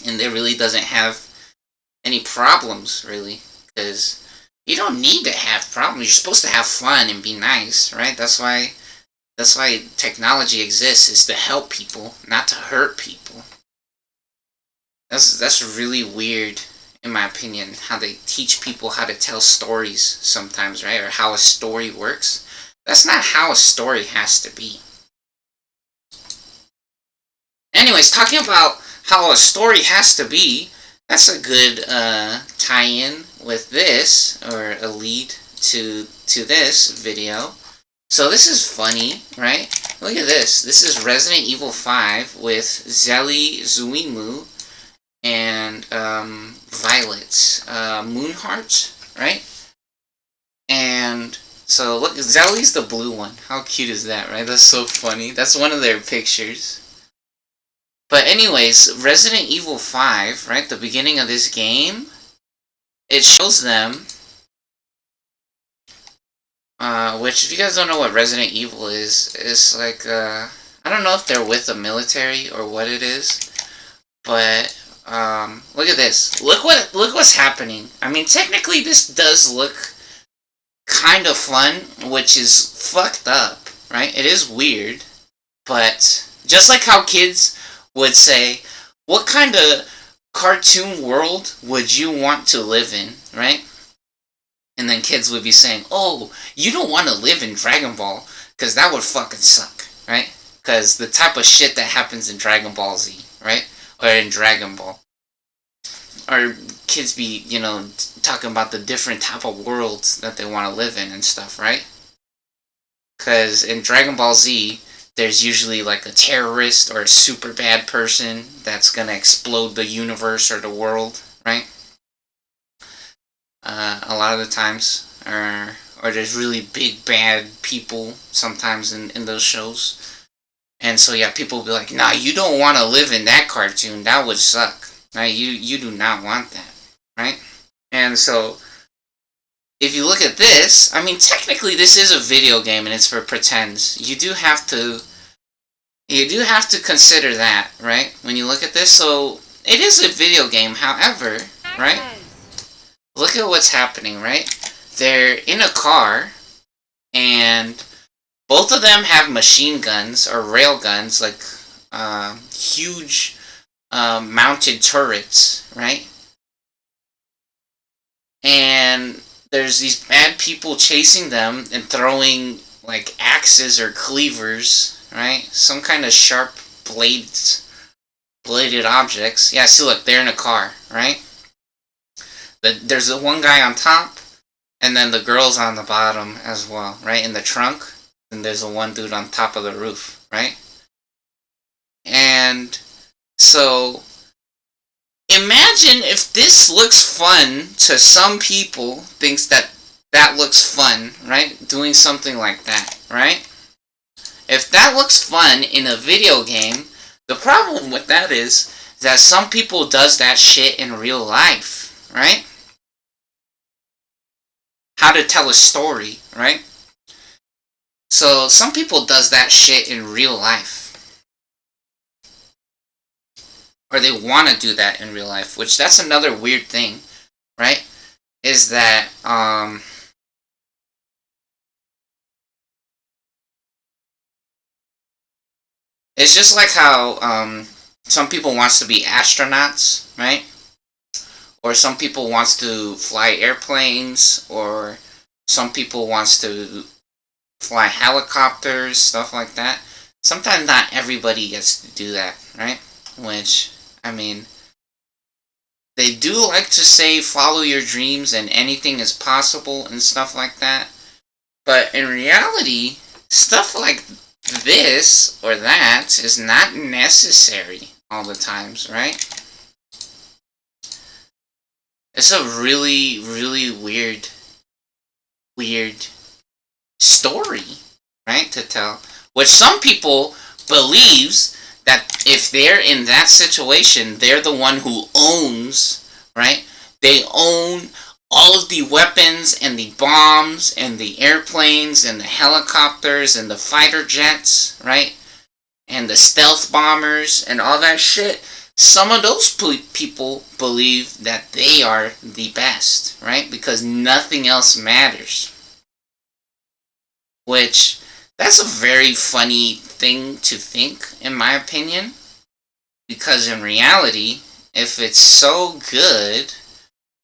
And there really doesn't have any problems, really, because you don't need to have problems. You're supposed to have fun and be nice, right? That's why technology exists, is to help people, not to hurt people. That's really weird, in my opinion, how they teach people how to tell stories sometimes, right? Or how a story works. That's not how a story has to be. Anyways, talking about how a story has to be, that's a good tie-in with this, or a lead to this video. So this is funny, right? Look at this. This is Resident Evil 5 with Zelly Zuimu and Violet Moonheart, right? And so look, Zelly's the blue one. How cute is that, right? That's so funny. That's one of their pictures. But anyways, Resident Evil 5, right? The beginning of this game, it shows them. Which, if you guys don't know what Resident Evil is, it's like, I don't know if they're with the military or what it is, but, look at this. Look what's happening. I mean, technically this does look kind of fun, which is fucked up, right? It is weird, but just like how kids would say, what kind of cartoon world would you want to live in, right? And then kids would be saying, oh, you don't want to live in Dragon Ball, because that would fucking suck, right? Because the type of shit that happens in Dragon Ball Z, right? Or in Dragon Ball. Or kids be, talking about the different type of worlds that they want to live in and stuff, right? Because in Dragon Ball Z, there's usually like a terrorist or a super bad person that's gonna explode the universe or the world, right? A lot of the times, or there's really big bad people sometimes in those shows. And so yeah, people will be like, nah, you don't want to live in that cartoon, that would suck, right? You do not want that, right? And so, if you look at this, I mean, technically this is a video game and it's for pretends. You do have to consider that, right? When you look at this, so it is a video game, however, right? Look at what's happening, right? They're in a car, and both of them have machine guns or rail guns, like huge mounted turrets, right? And there's these bad people chasing them and throwing like axes or cleavers, right? Some kind of sharp bladed objects. Yeah, see, look, they're in a car, right? There's the one guy on top, and then the girl's on the bottom as well, right? In the trunk, and there's the one dude on top of the roof, right? And so, imagine if this looks fun to some people, thinks that looks fun, right? Doing something like that, right? If that looks fun in a video game, the problem with that is that some people does that shit in real life, right? How to tell a story, right? So some people does that shit in real life. Or they want to do that in real life, which that's another weird thing, right? Is that, it's just like how, some people wants to be astronauts, right? Or some people wants to fly airplanes, or some people wants to fly helicopters, stuff like that. Sometimes not everybody gets to do that, right? Which, I mean, they do like to say follow your dreams and anything is possible and stuff like that. But in reality, stuff like this or that is not necessary all the times, right? It's a really, really weird story, right, to tell. Which some people believes that if they're in that situation, they're the one who owns, right? They own all of the weapons and the bombs and the airplanes and the helicopters and the fighter jets, right? And the stealth bombers and all that shit. Some of those people believe that they are the best, right? Because nothing else matters. Which, that's a very funny thing to think, in my opinion. Because in reality, if it's so good,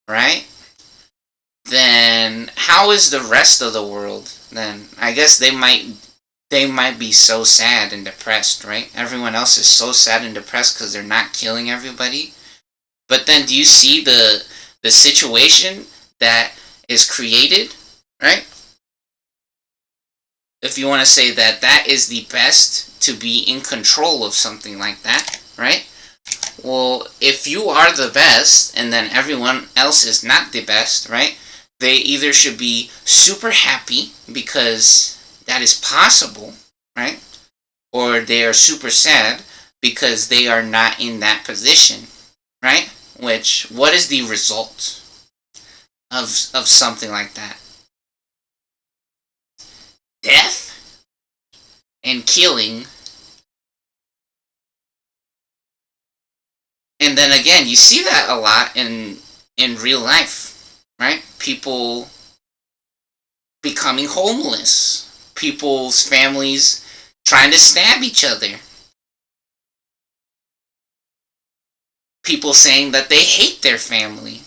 right? Then how is the rest of the world? Then I guess they might be so sad and depressed, right? Everyone else is so sad and depressed because they're not killing everybody. But then do you see the situation that is created, right? If you want to say that that is the best to be in control of something like that, right? Well, if you are the best and then everyone else is not the best, right? They either should be super happy because that is possible, right? Or they are super sad because they are not in that position, right? Which, what is the result of something like that? Death and killing. And then again, you see that a lot in real life, right? People becoming homeless. People's families trying to stab each other. people saying that they hate their family.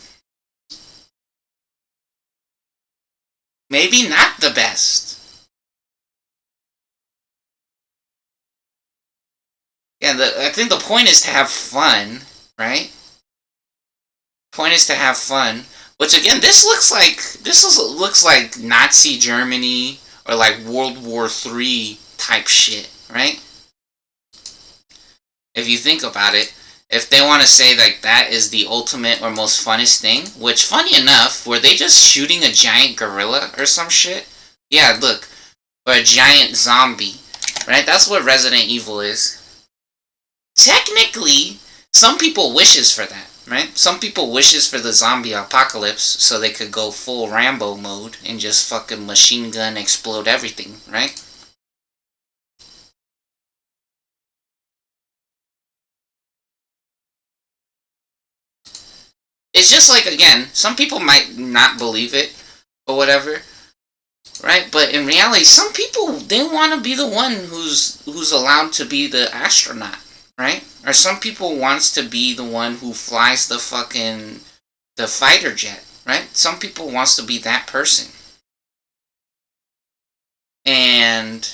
Maybe not the best. Yeah, I think the point is to have fun, right? Point is to have fun. Which again, this looks like Nazi Germany or like World War III type shit, right? If you think about it, if they want to say like that is the ultimate or most funnest thing, which funny enough, were they just shooting a giant gorilla or some shit? Yeah, look, or a giant zombie, right? That's what Resident Evil is. Technically, some people wishes for that, right? Some people wishes for the zombie apocalypse so they could go full Rambo mode and just fucking machine gun explode everything, right? It's just like, again, some people might not believe it or whatever, right? But in reality, some people, they want to be the one who's allowed to be the astronaut, right? Or some people wants to be the one who flies the fighter jet, right? Some people wants to be that person. And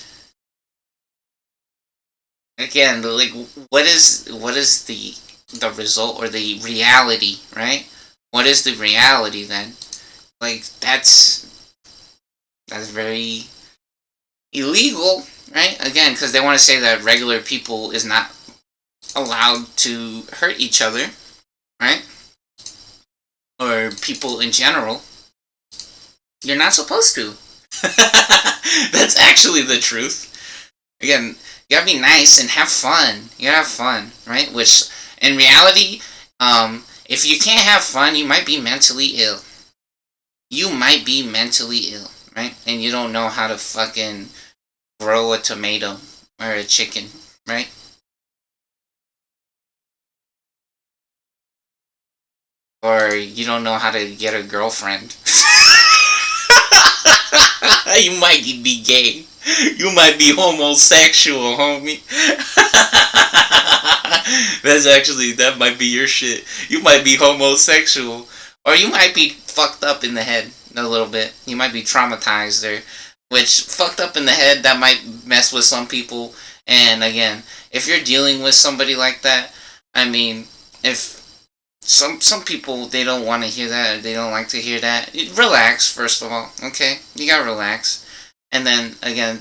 again, like, what is the result or the reality, right? What is the reality then? Like, that's very illegal, right? Again, because they want to say that regular people is not allowed to hurt each other, right? Or people in general. You're not supposed to. That's actually the truth. Again, you gotta be nice and have fun. You gotta have fun, right? Which, in reality, if you can't have fun, you might be mentally ill. You might be mentally ill, right? And you don't know how to fucking grow a tomato or a chicken, right? Or you don't know how to get a girlfriend. You might be gay. You might be homosexual, homie. That might be your shit. You might be homosexual. Or you might be fucked up in the head a little bit. You might be traumatized or, which, fucked up in the head, that might mess with some people. And again, if you're dealing with somebody like that, I mean, if some people, they don't want to hear that, or they don't like to hear that, relax, first of all, okay? You gotta relax. And then, again,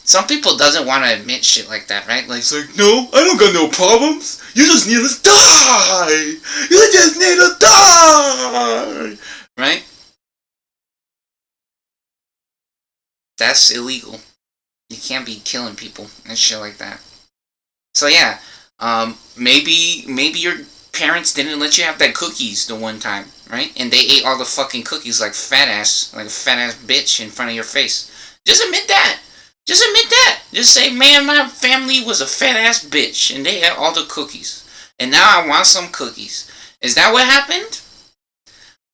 some people doesn't want to admit shit like that, right? Like, it's like, no, I don't got no problems. You just need to die. You just need to die. Right? That's illegal. You can't be killing people and shit like that. So yeah, maybe your parents didn't let you have that cookies the one time, right? And they ate all the fucking cookies like a fat ass bitch in front of your face. Just admit that. Just admit that. Just say, man, my family was a fat ass bitch and they ate all the cookies. And now I want some cookies. Is that what happened?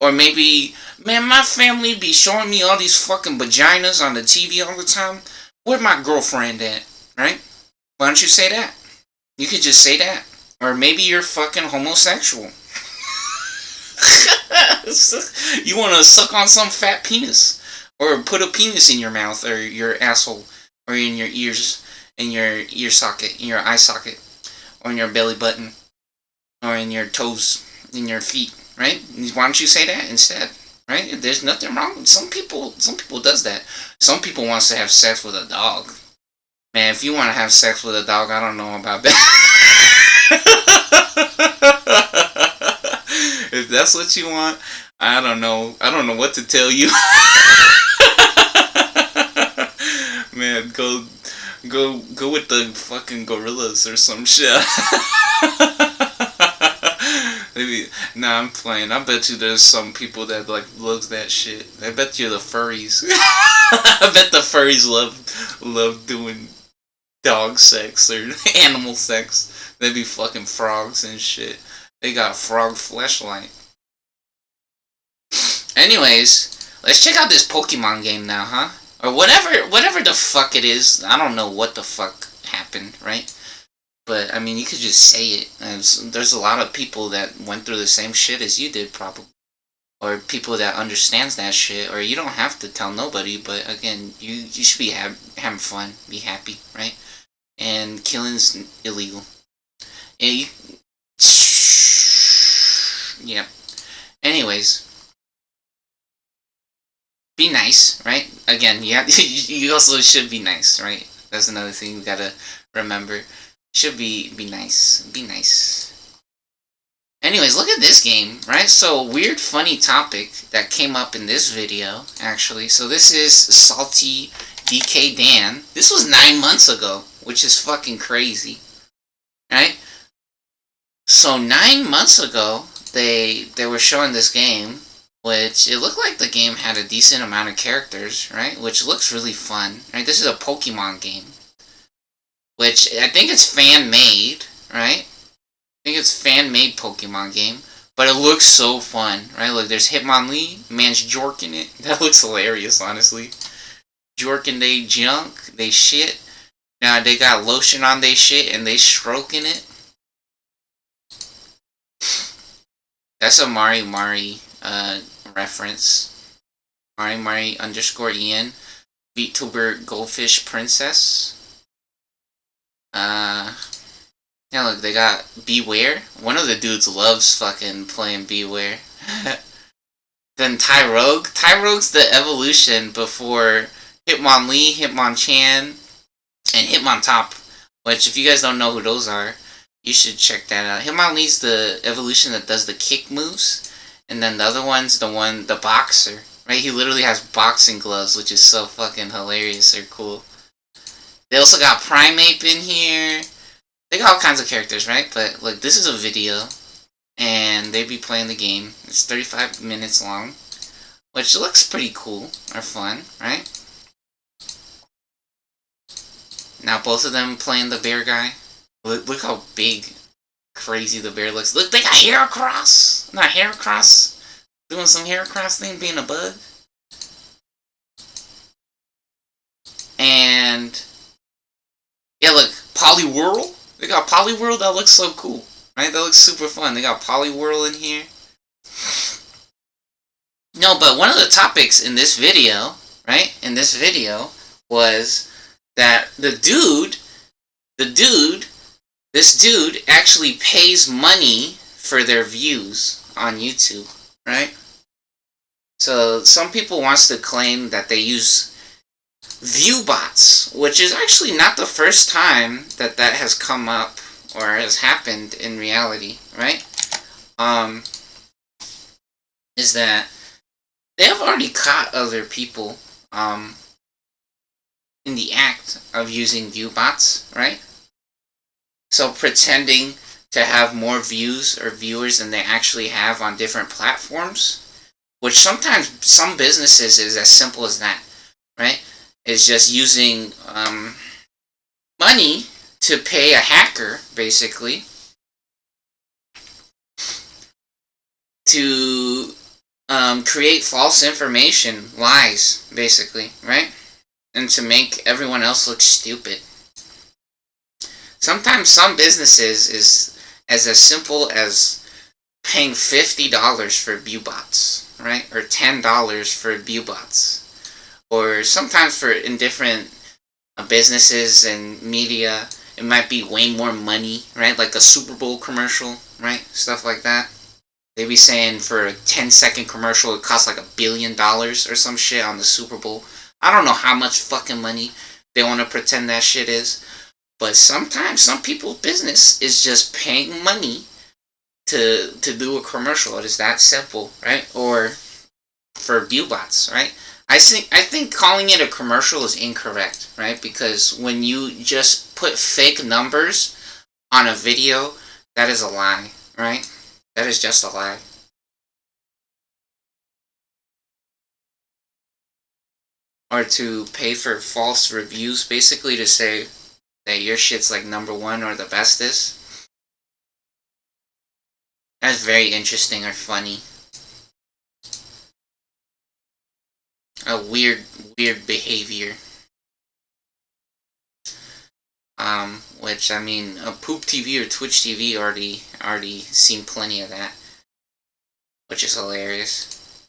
Or maybe, man, my family be showing me all these fucking vaginas on the TV all the time. Where my girlfriend at? Right? Why don't you say that? You could just say that. Or maybe you're fucking homosexual. You want to suck on some fat penis. Or put a penis in your mouth or your asshole. Or in your ears. In your ear socket. In your eye socket. Or in your belly button. Or in your toes. In your feet. Right? Why don't you say that instead? Right? There's nothing wrong. Some people does that. Some people wants to have sex with a dog. Man, if you want to have sex with a dog, I don't know about that. If that's what you want, I don't know. I don't know what to tell you. Man, go with the fucking gorillas or some shit. Maybe, nah, I'm playing. I bet you there's some people that like loves that shit. I bet you the furries. I bet the furries love doing dog sex or animal sex. They be fucking frogs and shit. They got frog fleshlight. Anyways, let's check out this Pokemon game now, huh? Or whatever the fuck it is. I don't know what the fuck happened, right? But I mean, you could just say it. There's a lot of people that went through the same shit as you did, probably, or people that understands that shit. Or you don't have to tell nobody. But again, you should be having fun, be happy, right? And killing's illegal. Yeah, yeah. Anyways, be nice, right? Again, you also should be nice, right? That's another thing we gotta remember. Should be nice. Be nice. Anyways, look at this game, right? So, weird, funny topic that came up in this video, actually. So, this is Salty DK Dan. This was 9 months ago, which is fucking crazy, right? So, 9 months ago, they were showing this game, which it looked like the game had a decent amount of characters, right? Which looks really fun, right? This is a Pokemon game, which I think it's fan-made, right? I think it's fan-made Pokemon game, but it looks so fun, right? Look, there's Hitmonlee, man's jorking it. That looks hilarious, honestly. Jorking they junk, they shit. Now they got lotion on they shit and they stroking it. That's a Mari reference. Mari underscore Ian. VTuber Goldfish Princess. Yeah, look, they got Beware. One of the dudes loves fucking playing Beware. Then Tyrogue. Tyrogue's the evolution before Hitmonlee, Hitmonchan, and Hitmontop. Which, if you guys don't know who those are, you should check that out. Hitmonlee's the evolution that does the kick moves. And then the other one's the boxer. Right? He literally has boxing gloves, which is so fucking hilarious or cool. They also got Primeape in here. They got all kinds of characters, right? But, look, this is a video. And they be playing the game. It's 35 minutes long. Which looks pretty cool. Or fun, right? Now, both of them playing the bear guy. Look how big, crazy the bear looks. Look, they got Heracross! Not Heracross. Doing some Heracross thing, being a bug. And... yeah, look, Poliwhirl. They got Poliwhirl, that looks so cool. Right? That looks super fun. They got Poliwhirl in here. No, but one of the topics in this video, right? In this video, was that this dude actually pays money for their views on YouTube, right? So, some people wants to claim that they use Viewbots, which is actually not the first time that has come up or has happened in reality, right? Is that they have already caught other people in the act of using Viewbots, right? So pretending to have more views or viewers than they actually have on different platforms, which sometimes some businesses is as simple as that, right? Is just using money to pay a hacker, basically, to create false information, lies, basically, right? And to make everyone else look stupid. Sometimes some businesses is as simple as paying $50 for Viewbots, right? Or $10 for Viewbots. Or sometimes in different businesses and media, it might be way more money, right? Like a Super Bowl commercial, right? Stuff like that. They be saying for a 10-second commercial, it costs like $1 billion or some shit on the Super Bowl. I don't know how much fucking money they want to pretend that shit is. But sometimes, some people's business is just paying money to do a commercial. It is that simple, right? Or for Viewbots, right? I think calling it a commercial is incorrect, right? Because when you just put fake numbers on a video, that is a lie, right? That is just a lie. Or to pay for false reviews, basically to say that your shit's like #1 or the bestest. That's very interesting or funny. A weird behavior. Which I mean, Poop TV or Twitch TV already seen plenty of that, which is hilarious.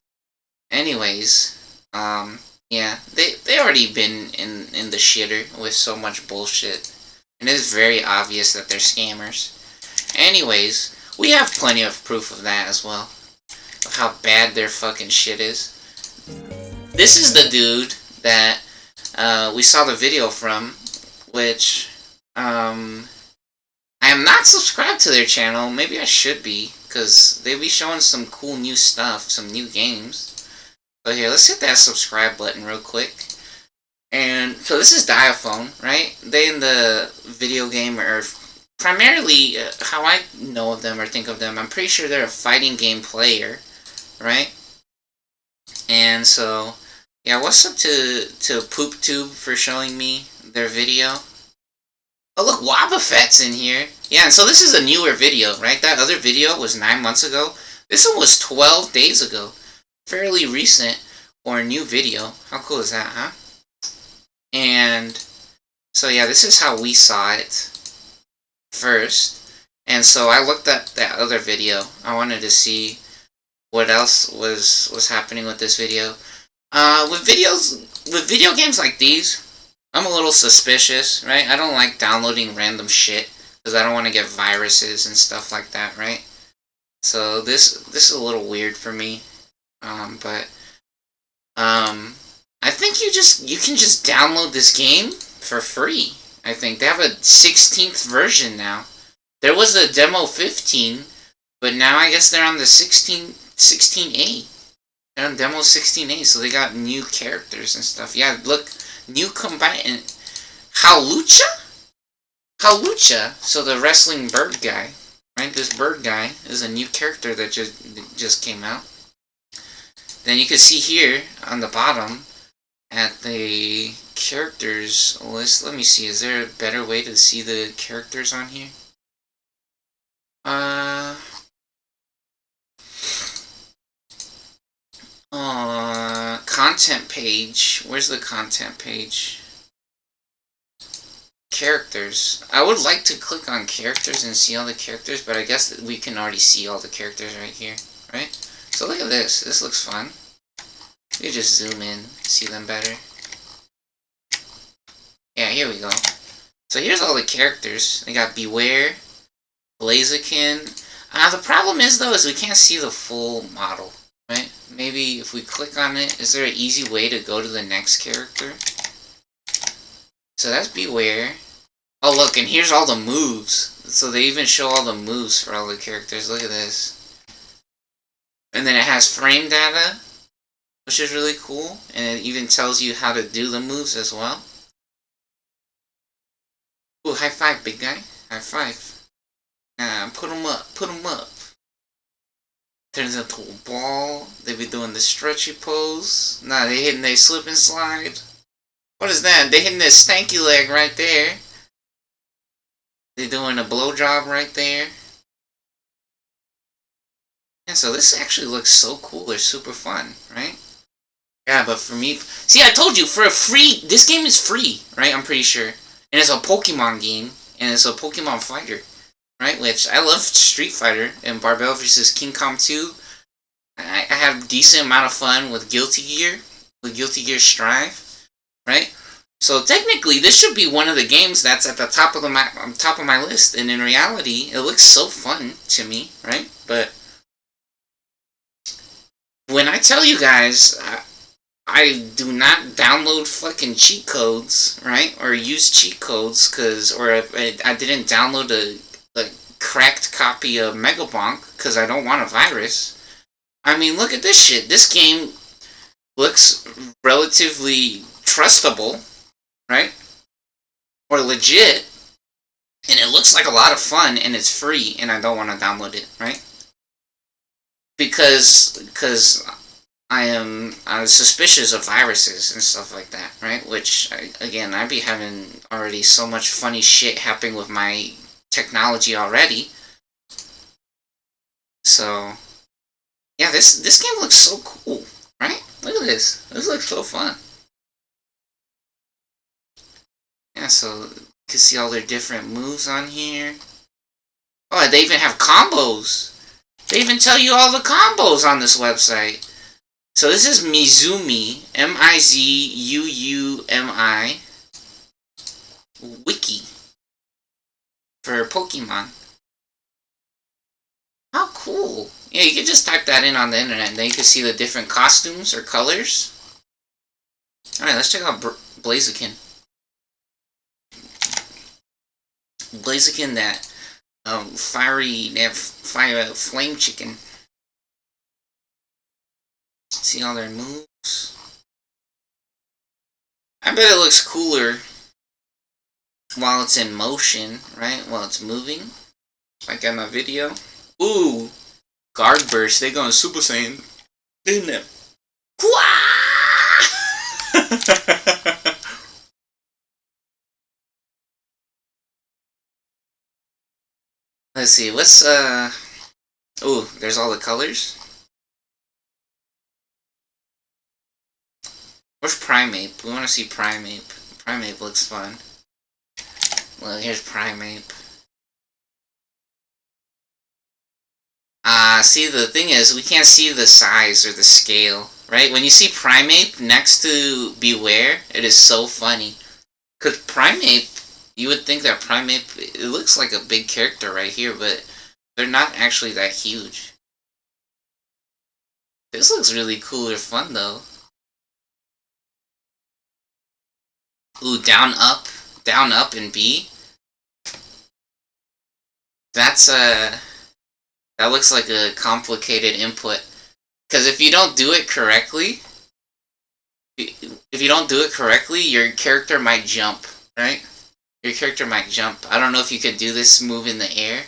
Anyways, yeah, they already been in the shitter with so much bullshit, and it's very obvious that they're scammers. Anyways, we have plenty of proof of that as well, of how bad their fucking shit is. This is the dude that we saw the video from, which I am not subscribed to their channel. Maybe I should be, because they be showing some cool new stuff, some new games. So here, let's hit that subscribe button real quick. And so this is Diaphone, right? They in the video game are primarily, how I know of them or think of them, I'm pretty sure they're a fighting game player, right? And so, yeah, what's up to PoopTube for showing me their video? Oh look, Wobbuffet's in here. Yeah, and so this is a newer video, right? That other video was 9 months ago. This one was 12 days ago. Fairly recent, or a new video. How cool is that, huh? And so yeah, this is how we saw it first. And so I looked at that other video. I wanted to see what else was happening with this video. With video games like these, I'm a little suspicious, right? I don't like downloading random shit because I don't want to get viruses and stuff like that, right? So this is a little weird for me. I think you can just download this game for free. I think they have a 16th version now. There was a demo 15, but now I guess they're on the 16A. They're on demo 16A, so they got new characters and stuff. Yeah, look, new combatant Hawlucha? Hawlucha, so the wrestling bird guy, right? This bird guy is a new character that just came out. Then you can see here on the bottom at the characters list. Let me see, is there a better way to see the characters on here? Content page. Where's the content page? Characters. I would like to click on characters and see all the characters, but I guess that we can already see all the characters right here, right? So look at this. This looks fun. You just zoom in, see them better. Yeah, here we go. So here's all the characters. They got Beware, Blaziken. The problem is though, is we can't see the full model, right? Maybe if we click on it, is there an easy way to go to the next character? So that's Beware. Oh look, and here's all the moves. So they even show all the moves for all the characters. Look at this. And then it has frame data, which is really cool. And it even tells you how to do the moves as well. Ooh, high five, big guy. High five. Put him up. Put him up. Turns into a ball. They be doing the stretchy pose. Nah, they hitting their slip and slide. What is that? They hitting their stanky leg right there. They doing a blowjob right there. And so this actually looks so cool. They're super fun, right? Yeah, but for me... See, I told you, for a free... This game is free, right? I'm pretty sure. And it's a Pokemon game. And it's a Pokemon fighter. Right? Which, I love Street Fighter and Barbell vs. King Kong 2. I had a decent amount of fun with Guilty Gear. With Guilty Gear Strive. Right? So technically, this should be one of the games that's at the top of my list. And in reality, it looks so fun to me, right? But when I tell you guys, I do not download fucking cheat codes, right? Or use cheat codes, or I didn't download a cracked copy of Megabonk because I don't want a virus. I mean, look at this shit. This game looks relatively trustable, right? Or legit. And it looks like a lot of fun, and it's free, and I don't want to download it, right? Because I'm suspicious of viruses and stuff like that, right? Which, again, I be having already so much funny shit happening with my technology already. So, yeah, this game looks so cool, right? Look at this. This looks so fun. Yeah, so You can see all their different moves on here. Oh, they even have combos. They even tell you all the combos on this website. So this is Mizumi, Mizuumi wiki for Pokemon. How cool. Yeah, you can just type that in on the internet and then you can see the different costumes or colors. Alright, let's check out Blaziken. Blaziken, that fire flame chicken. See all their moves. I bet it looks cooler while it's in motion, right? While it's moving. Like in my video. Ooh! Guard Burst, they going Super Saiyan. Didn't it? Let's see, what's ooh, there's all the colors. Where's Primeape? We want to see Primeape. Primeape looks fun. Well, here's Primeape. See, the thing is, we can't see the size or the scale, right? When you see Primeape next to Beware, it is so funny. Because Primeape, you would think that Primeape, it looks like a big character right here, but they're not actually that huge. This looks really cool or fun, though. Ooh, down, up, and B. That's, that looks like a complicated input. Because if you don't do it correctly, your character might jump, right? Your character might jump. I don't know if you could do this move in the air.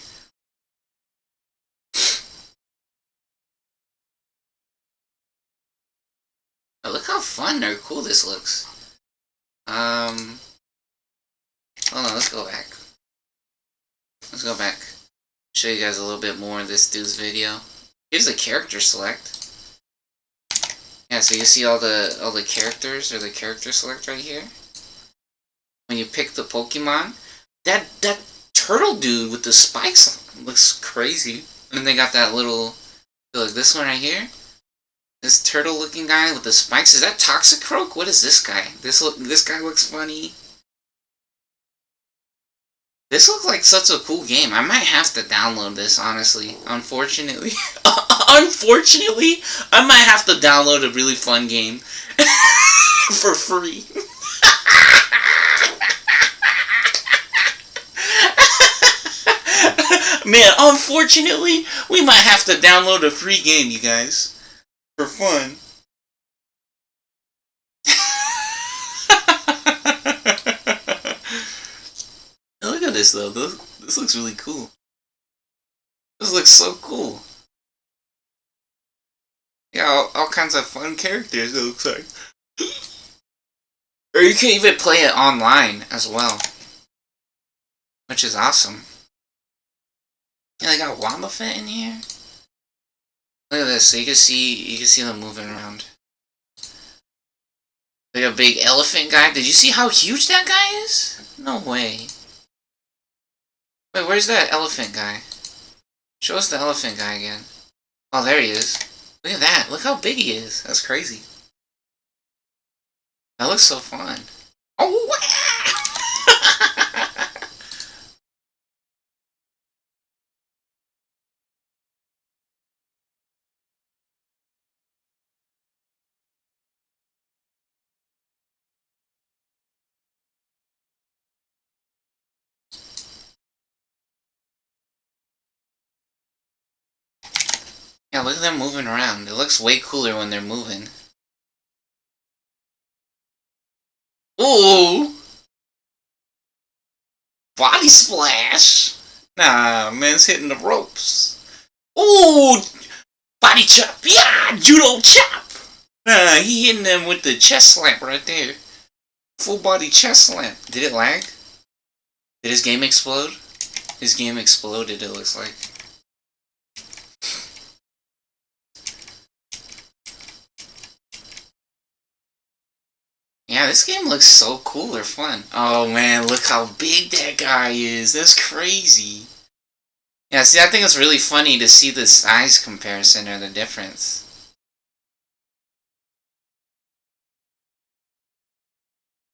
Oh, look how fun or cool this looks. Hold on, let's go back. Let's go back. Show you guys a little bit more of this dude's video. Here's the character select. Yeah, so you see all the characters or the character select right here. When you pick the Pokemon, that turtle dude with the spikes looks crazy. And they got that little, like this one right here. This turtle-looking guy with the spikes. Is that Toxicroak? What is this guy? This guy looks funny. This looks like such a cool game. I might have to download this, honestly. Unfortunately. Unfortunately, I might have to download a really fun game. For free. Man, unfortunately, we might have to download a free game, you guys. For fun. Look at this though. This looks really cool. This looks so cool. Yeah, all kinds of fun characters it looks like. Or you can even play it online as well. Which is awesome. Yeah, they got Wobbuffet in here. Look at this, so you can see them moving around. Like a big elephant guy. Did you see how huge that guy is? No way. Wait, where's that elephant guy? Show us the elephant guy again. Oh, there he is. Look at that. Look how big he is. That's crazy. That looks so fun. Oh, wow! Yeah, look at them moving around. It looks way cooler when they're moving. Ooh! Body splash! Nah, man's hitting the ropes. Ooh! Body chop! Yeah! Judo chop! Nah, he hitting them with the chest slamp right there. Full body chest slamp. Did it lag? Did his game explode? His game exploded, it looks like. Yeah, this game looks so cool or fun. Oh man, look how big that guy is. That's crazy. Yeah, see, I think it's really funny to see the size comparison or the difference.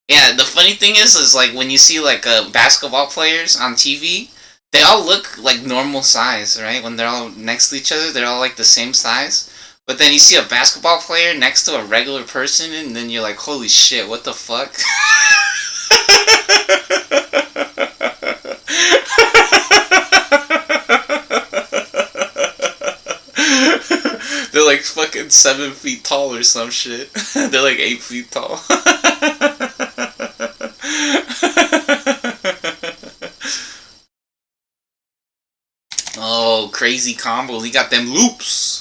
Yeah, the funny thing is like when you see like basketball players on TV, they all look like normal size, right? When they're all next to each other, they're all like the same size. But then you see a basketball player next to a regular person, and then you're like, holy shit, what the fuck? They're like fucking 7 feet tall or some shit. They're like 8 feet tall. Oh, crazy combos. He got them loops.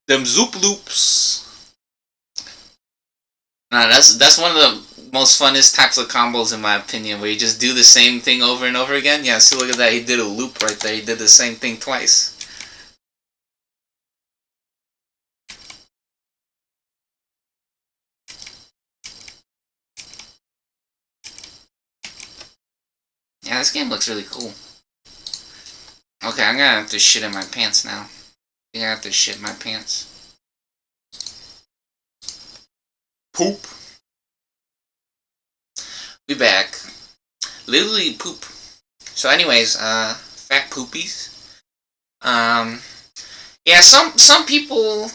Them zoop loops. Nah, that's one of the most funnest types of combos in my opinion, where you just do the same thing over and over again. Yeah, see, look at that. He did a loop right there. He did the same thing twice. Yeah, this game looks really cool. Okay, I'm gonna have to shit in my pants now. I think I have to shit in my pants. Poop. We back. Literally poop. So anyways, fat poopies. Yeah, some people,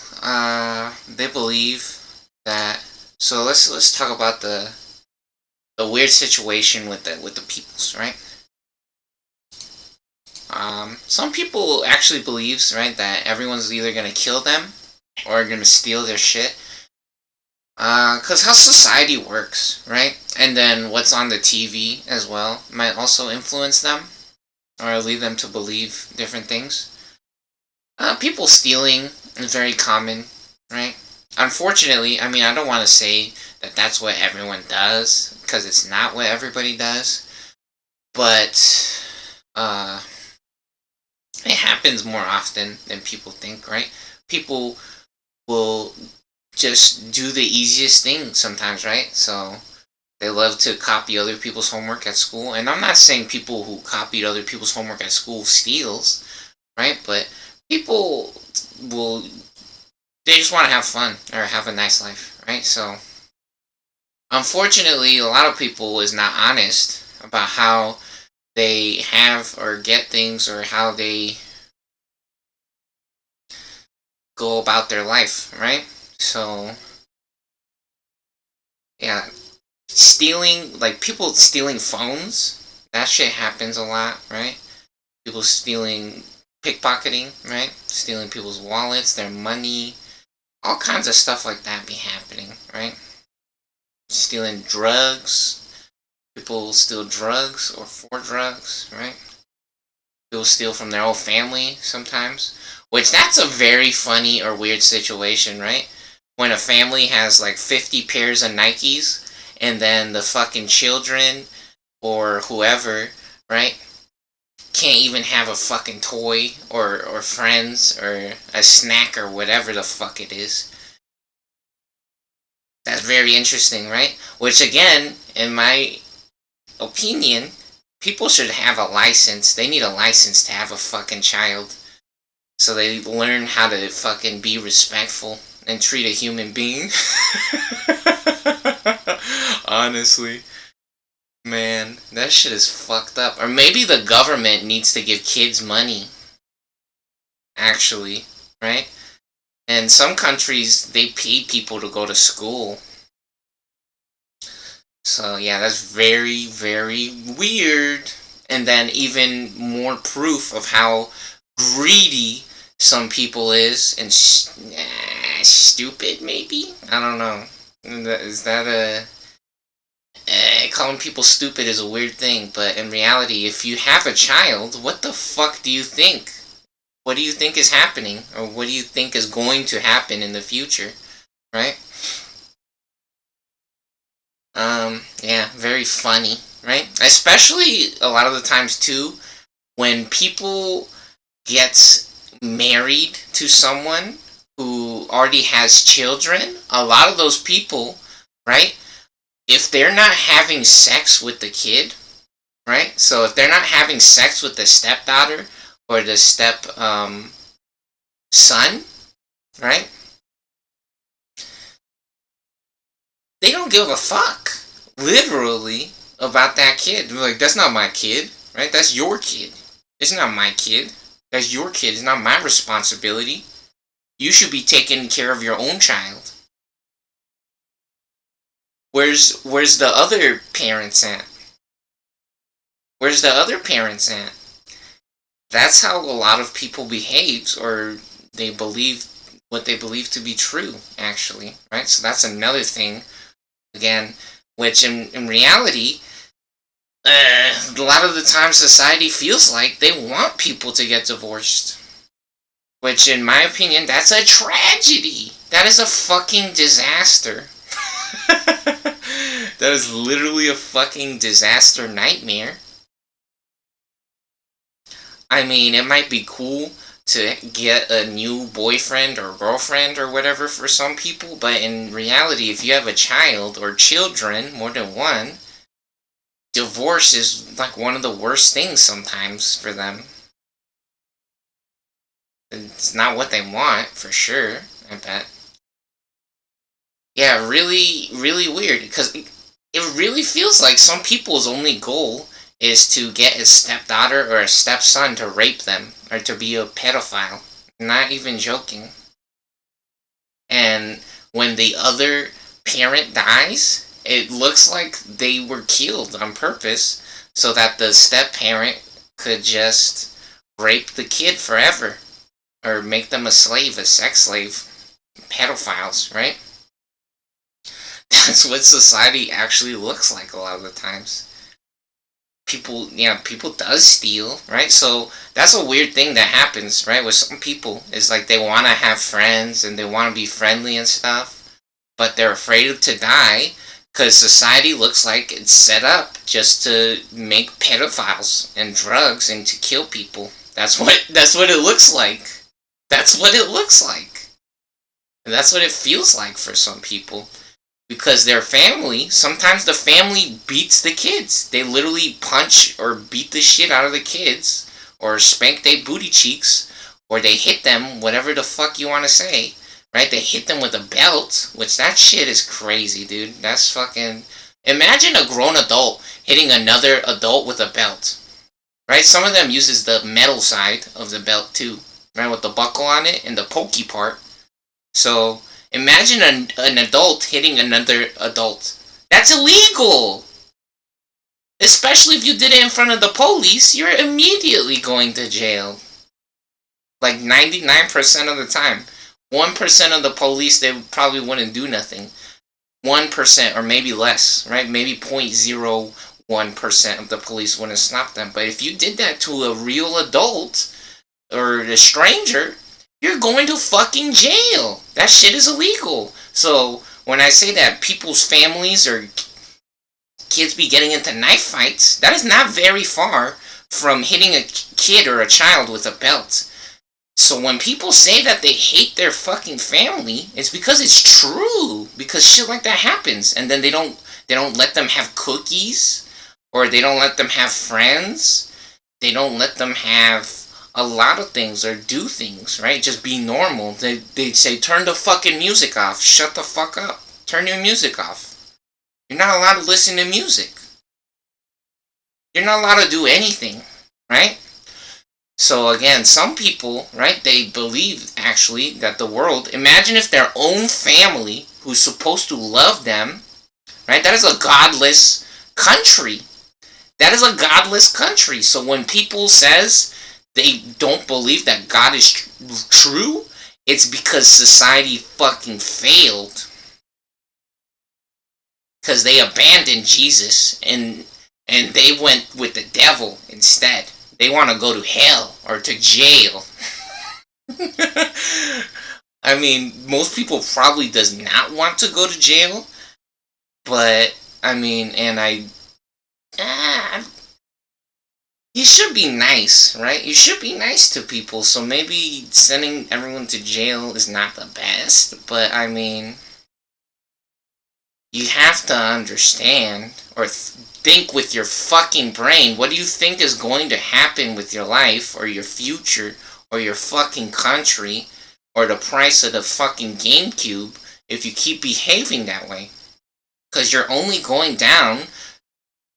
they believe that, so let's talk about the weird situation with the peoples, right? Some people actually believes, right, that everyone's either gonna kill them or gonna steal their shit. Cause how society works, right? And then what's on the TV as well might also influence them or lead them to believe different things. People stealing is very common, right? Unfortunately, I mean, I don't want to say that that's what everyone does, because it's not what everybody does. But, it happens more often than people think, right? People will just do the easiest thing sometimes, right? So they love to copy other people's homework at school. And I'm not saying people who copied other people's homework at school steals, right? But people will, they just want to have fun or have a nice life, right? So unfortunately, a lot of people is not honest about how they have or get things or how they go about their life, right? So, yeah, stealing, like people stealing phones, that shit happens a lot, right? People stealing, pickpocketing, right? Stealing people's wallets, their money, all kinds of stuff like that be happening, right? Stealing drugs. People steal drugs or for drugs, right? People steal from their whole family sometimes. Which, that's a very funny or weird situation, right? When a family has like 50 pairs of Nikes, and then the fucking children or whoever, right, can't even have a fucking toy or friends or a snack or whatever the fuck it is. That's very interesting, right? Which, again, in my opinion, people should have a license. They need a license to have a fucking child. So they learn how to fucking be respectful and treat a human being. Honestly. Man, that shit is fucked up. Or maybe the government needs to give kids money. Actually, right? And some countries, they pay people to go to school. So yeah, that's very, very weird. And then even more proof of how greedy some people is and stupid, maybe? I don't know. Is that a... calling people stupid is a weird thing, but in reality, if you have a child, what the fuck do you think? What do you think is happening? Or what do you think is going to happen in the future? Right? Yeah, very funny, right? Especially a lot of the times, too, when people get married to someone who already has children, a lot of those people, right, if they're not having sex with the kid, right? So if they're not having sex with the stepdaughter or the son, right? They don't give a fuck, literally, about that kid. They're like, that's not my kid, right? That's your kid. It's not my kid. That's your kid. It's not my responsibility. You should be taking care of your own child. Where's the other parents at? Where's the other parents at? That's how a lot of people behave, or they believe what they believe to be true, actually, right? So that's another thing, again, which in reality, a lot of the time society feels like they want people to get divorced. Which, in my opinion, that's a tragedy. That is a fucking disaster. That is literally a fucking disaster nightmare. I mean, it might be cool to get a new boyfriend or girlfriend or whatever for some people, but in reality, if you have a child or children, more than one, divorce is like one of the worst things sometimes for them. It's not what they want, for sure, I bet. Yeah, really, really weird, because it really feels like some people's only goal is to get a stepdaughter or a stepson to rape them, or to be a pedophile. Not even joking. And when the other parent dies, it looks like they were killed on purpose, so that the step-parent could just rape the kid forever. Or make them a slave, a sex slave. Pedophiles, right? That's what society actually looks like a lot of the times. People does steal, right? So that's a weird thing that happens, right? With some people, it's like they want to have friends and they want to be friendly and stuff, but they're afraid to die because society looks like it's set up just to make pedophiles and drugs and to kill people. That's what it looks like. That's what it looks like. And that's what it feels like for some people. Because their family, sometimes the family beats the kids. They literally punch or beat the shit out of the kids. Or spank their booty cheeks. Or they hit them, whatever the fuck you want to say. Right? They hit them with a belt. Which, that shit is crazy, dude. That's fucking... Imagine a grown adult hitting another adult with a belt. Right? Some of them uses the metal side of the belt, too. Right, with the buckle on it and the pokey part. So, imagine an adult hitting another adult. That's illegal! Especially if you did it in front of the police, you're immediately going to jail. Like 99% of the time. 1% of the police, they probably wouldn't do nothing. 1% or maybe less, right? Maybe 0.01% of the police wouldn't stop them. But if you did that to a real adult... or a stranger, you're going to fucking jail. That shit is illegal. So, when I say that people's families or kids be getting into knife fights, that is not very far from hitting a kid or a child with a belt. So when people say that they hate their fucking family, it's because it's true. Because shit like that happens. And then they don't let them have cookies. Or they don't let them have friends. They don't let them have... a lot of things, or do things, right? Just be normal. They say, turn the fucking music off. Shut the fuck up. Turn your music off. You're not allowed to listen to music. You're not allowed to do anything, right? So again, some people, right, they believe, actually, that the world... Imagine if their own family, who's supposed to love them, right? That is a godless country. That is a godless country. So when people says... they don't believe that God is true, it's because society fucking failed. Because they abandoned Jesus and they went with the devil instead. They want to go to hell or to jail. I mean, most people probably does not want to go to jail. But, I mean, and you should be nice, right? You should be nice to people, so maybe sending everyone to jail is not the best, but I mean, you have to understand or think with your fucking brain. What do you think is going to happen with your life or your future or your fucking country or the price of the fucking GameCube if you keep behaving that way? Because you're only going down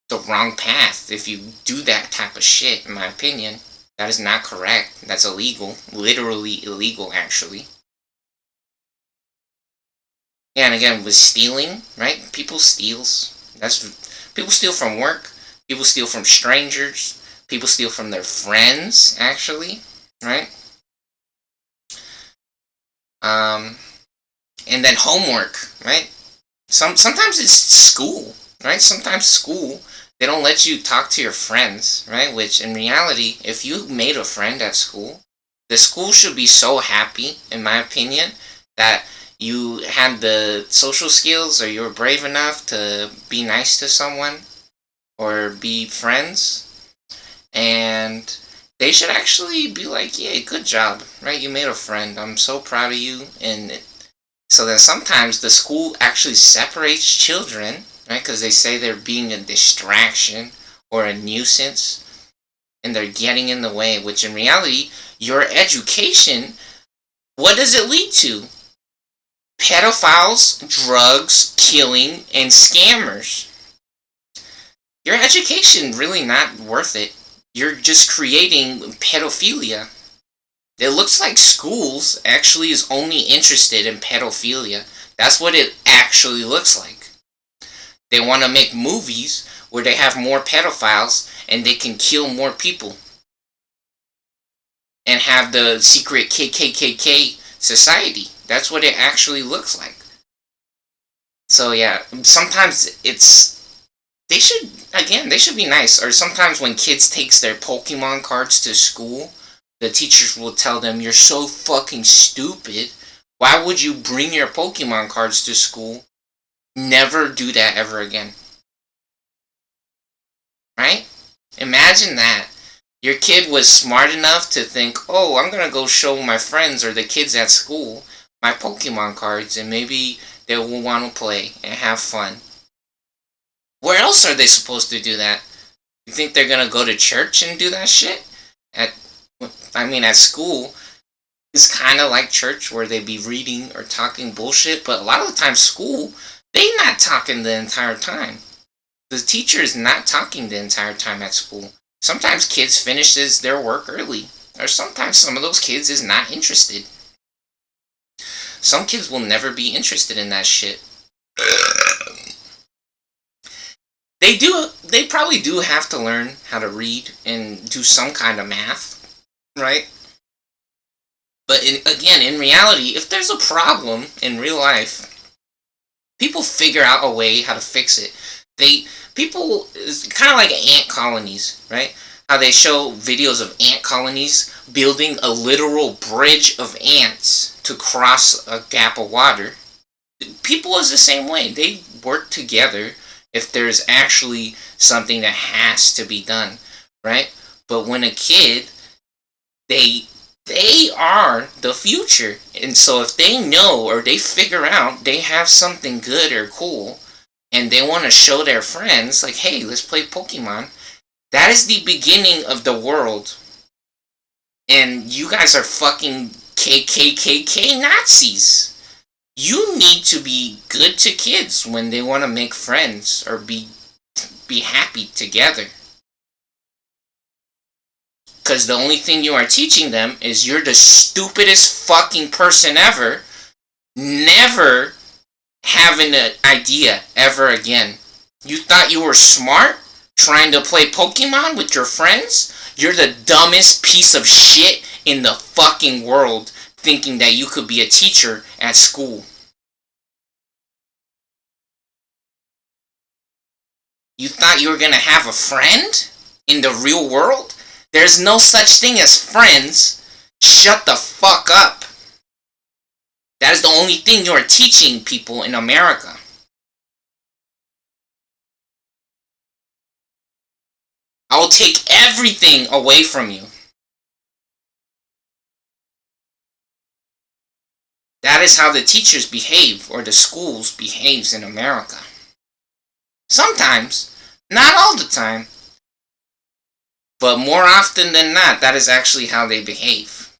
the wrong path if you do that type of shit, in my opinion. That is not correct. That's illegal. Literally illegal, actually. Yeah, and again, with stealing, right? People steals. People steal from work. People steal from strangers. People steal from their friends, actually, right? And then homework, right? Sometimes it's school, right? Sometimes school, they don't let you talk to your friends, right? Which, in reality, if you made a friend at school, the school should be so happy, in my opinion, that you had the social skills or you were brave enough to be nice to someone or be friends. And they should actually be like, yeah, good job, right? You made a friend. I'm so proud of you. And so then sometimes the school actually separates children, right? Because they say they're being a distraction or a nuisance and they're getting in the way, which in reality, your education, what does it lead to? Pedophiles, drugs, killing, and scammers. Your education really not worth it. You're just creating pedophilia. It looks like schools actually is only interested in pedophilia. That's what it actually looks like. They want to make movies where they have more pedophiles and they can kill more people. And have the secret KKKK society. That's what it actually looks like. So yeah, sometimes they should be nice. Or sometimes when kids takes their Pokemon cards to school, the teachers will tell them, you're so fucking stupid. Why would you bring your Pokemon cards to school? Never do that ever again. Right? Imagine that. Your kid was smart enough to think, oh, I'm gonna go show my friends or the kids at school my Pokemon cards and maybe they will want to play and have fun. Where else are they supposed to do that? You think they're gonna go to church and do that shit? At school, it's kind of like church where they be reading or talking bullshit, but a lot of the time school, they not talking the entire time. The teacher is not talking the entire time at school. Sometimes kids finishes their work early, or sometimes some of those kids is not interested. Some kids will never be interested in that shit. They probably do have to learn how to read and do some kind of math, right? But in reality, if there's a problem in real life, people figure out a way how to fix it. It's kind of like ant colonies, right? How they show videos of ant colonies building a literal bridge of ants to cross a gap of water. People is the same way. They work together if there's actually something that has to be done, right? But when a kid, they are the future. And so if they know or they figure out they have something good or cool, and they want to show their friends, like, hey, let's play Pokemon, that is the beginning of the world. And you guys are fucking KKKK Nazis. You need to be good to kids when they want to make friends or be happy together. Because the only thing you are teaching them is you're the stupidest fucking person ever. Never having an idea ever again. You thought you were smart trying to play Pokemon with your friends? You're the dumbest piece of shit in the fucking world thinking that you could be a teacher at school. You thought you were gonna have a friend in the real world? There's no such thing as friends. Shut the fuck up. That is the only thing you are teaching people in America. I will take everything away from you. That is how the teachers behave or the schools behaves in America. Sometimes, not all the time, but more often than not, that is actually how they behave.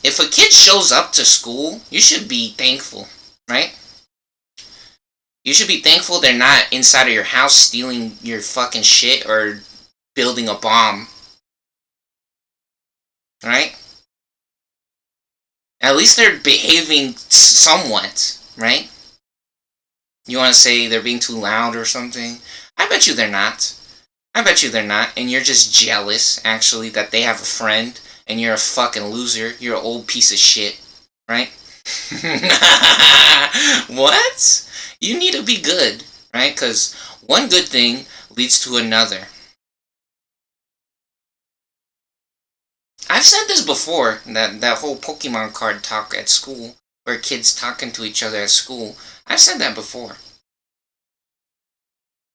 If a kid shows up to school, you should be thankful, right? You should be thankful they're not inside of your house stealing your fucking shit or building a bomb. Right? At least they're behaving somewhat, right? You want to say they're being too loud or something? I bet you they're not. I bet you they're not. And you're just jealous, actually, that they have a friend and you're a fucking loser. You're an old piece of shit, right? What? You need to be good, right? Because one good thing leads to another. I've said this before, that whole Pokemon card talk at school, where kids talking to each other at school. I've said that before.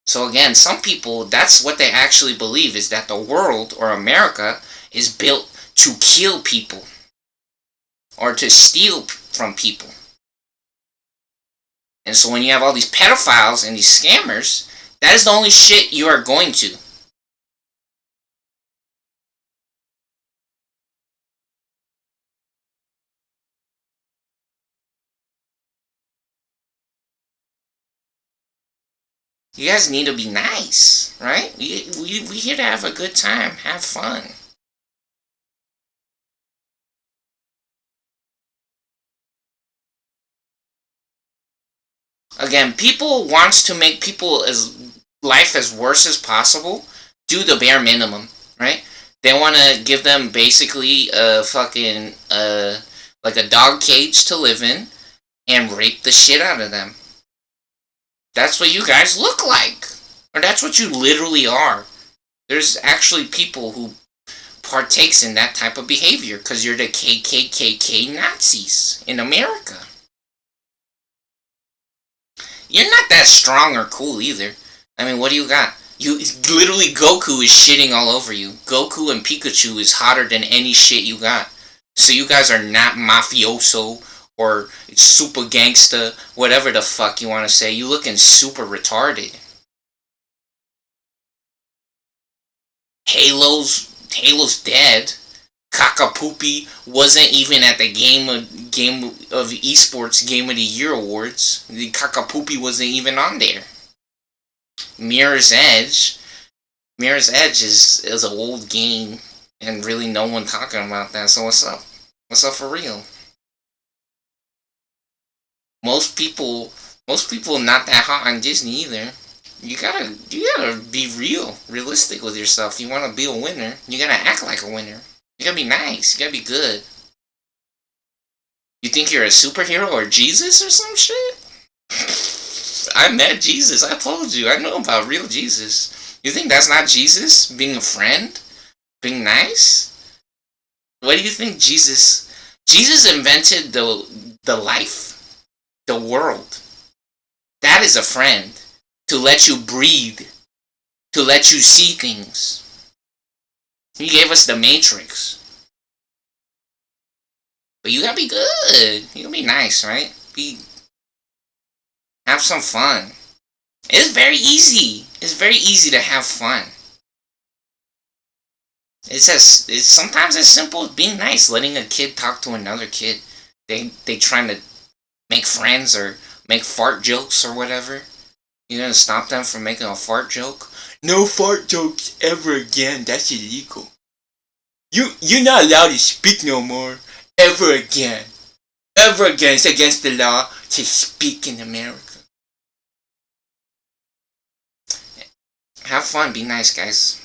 So again, some people, that's what they actually believe, is that the world, or America, is built to kill people. Or to steal from people. And so when you have all these pedophiles and these scammers, that is the only shit you are going to. You guys need to be nice, right? We here to have a good time, have fun. Again, people wants to make people life as worse as possible. Do the bare minimum, right? They want to give them basically a fucking like a dog cage to live in and rape the shit out of them. That's what you guys look like. Or that's what you literally are. There's actually people who partakes in that type of behavior because you're the KKK Nazis in America. You're not that strong or cool either. I mean, what do you got? You literally, Goku is shitting all over you. Goku and Pikachu is hotter than any shit you got. So you guys are not mafioso or super gangsta, whatever the fuck you want to say. You looking super retarded. Halo's dead. Kakapoopy wasn't even at the game of esports Game of the Year awards. The Kakapoopy wasn't even on there. Mirror's Edge is an old game, and really no one talking about that. So what's up? What's up for real? Most people not that hot on Disney either. You gotta be realistic with yourself. You wanna be a winner, you gotta act like a winner. You gotta be nice, you gotta be good. You think you're a superhero or Jesus or some shit? I met Jesus, I told you, I know about real Jesus. You think that's not Jesus? Being a friend? Being nice? What do you think Jesus invented the life? The world. That is a friend. To let you breathe. To let you see things. He gave us the Matrix. But you gotta be good. You gotta be nice, right? Have some fun. It's very easy. It's very easy to have fun. It's sometimes as simple as being nice, letting a kid talk to another kid. They trying to make friends or make fart jokes or whatever. You gonna stop them from making a fart joke? No fart jokes ever again. That's illegal. You're not allowed to speak no more. Ever again. Ever again. It's against the law to speak in America. Have fun. Be nice, guys.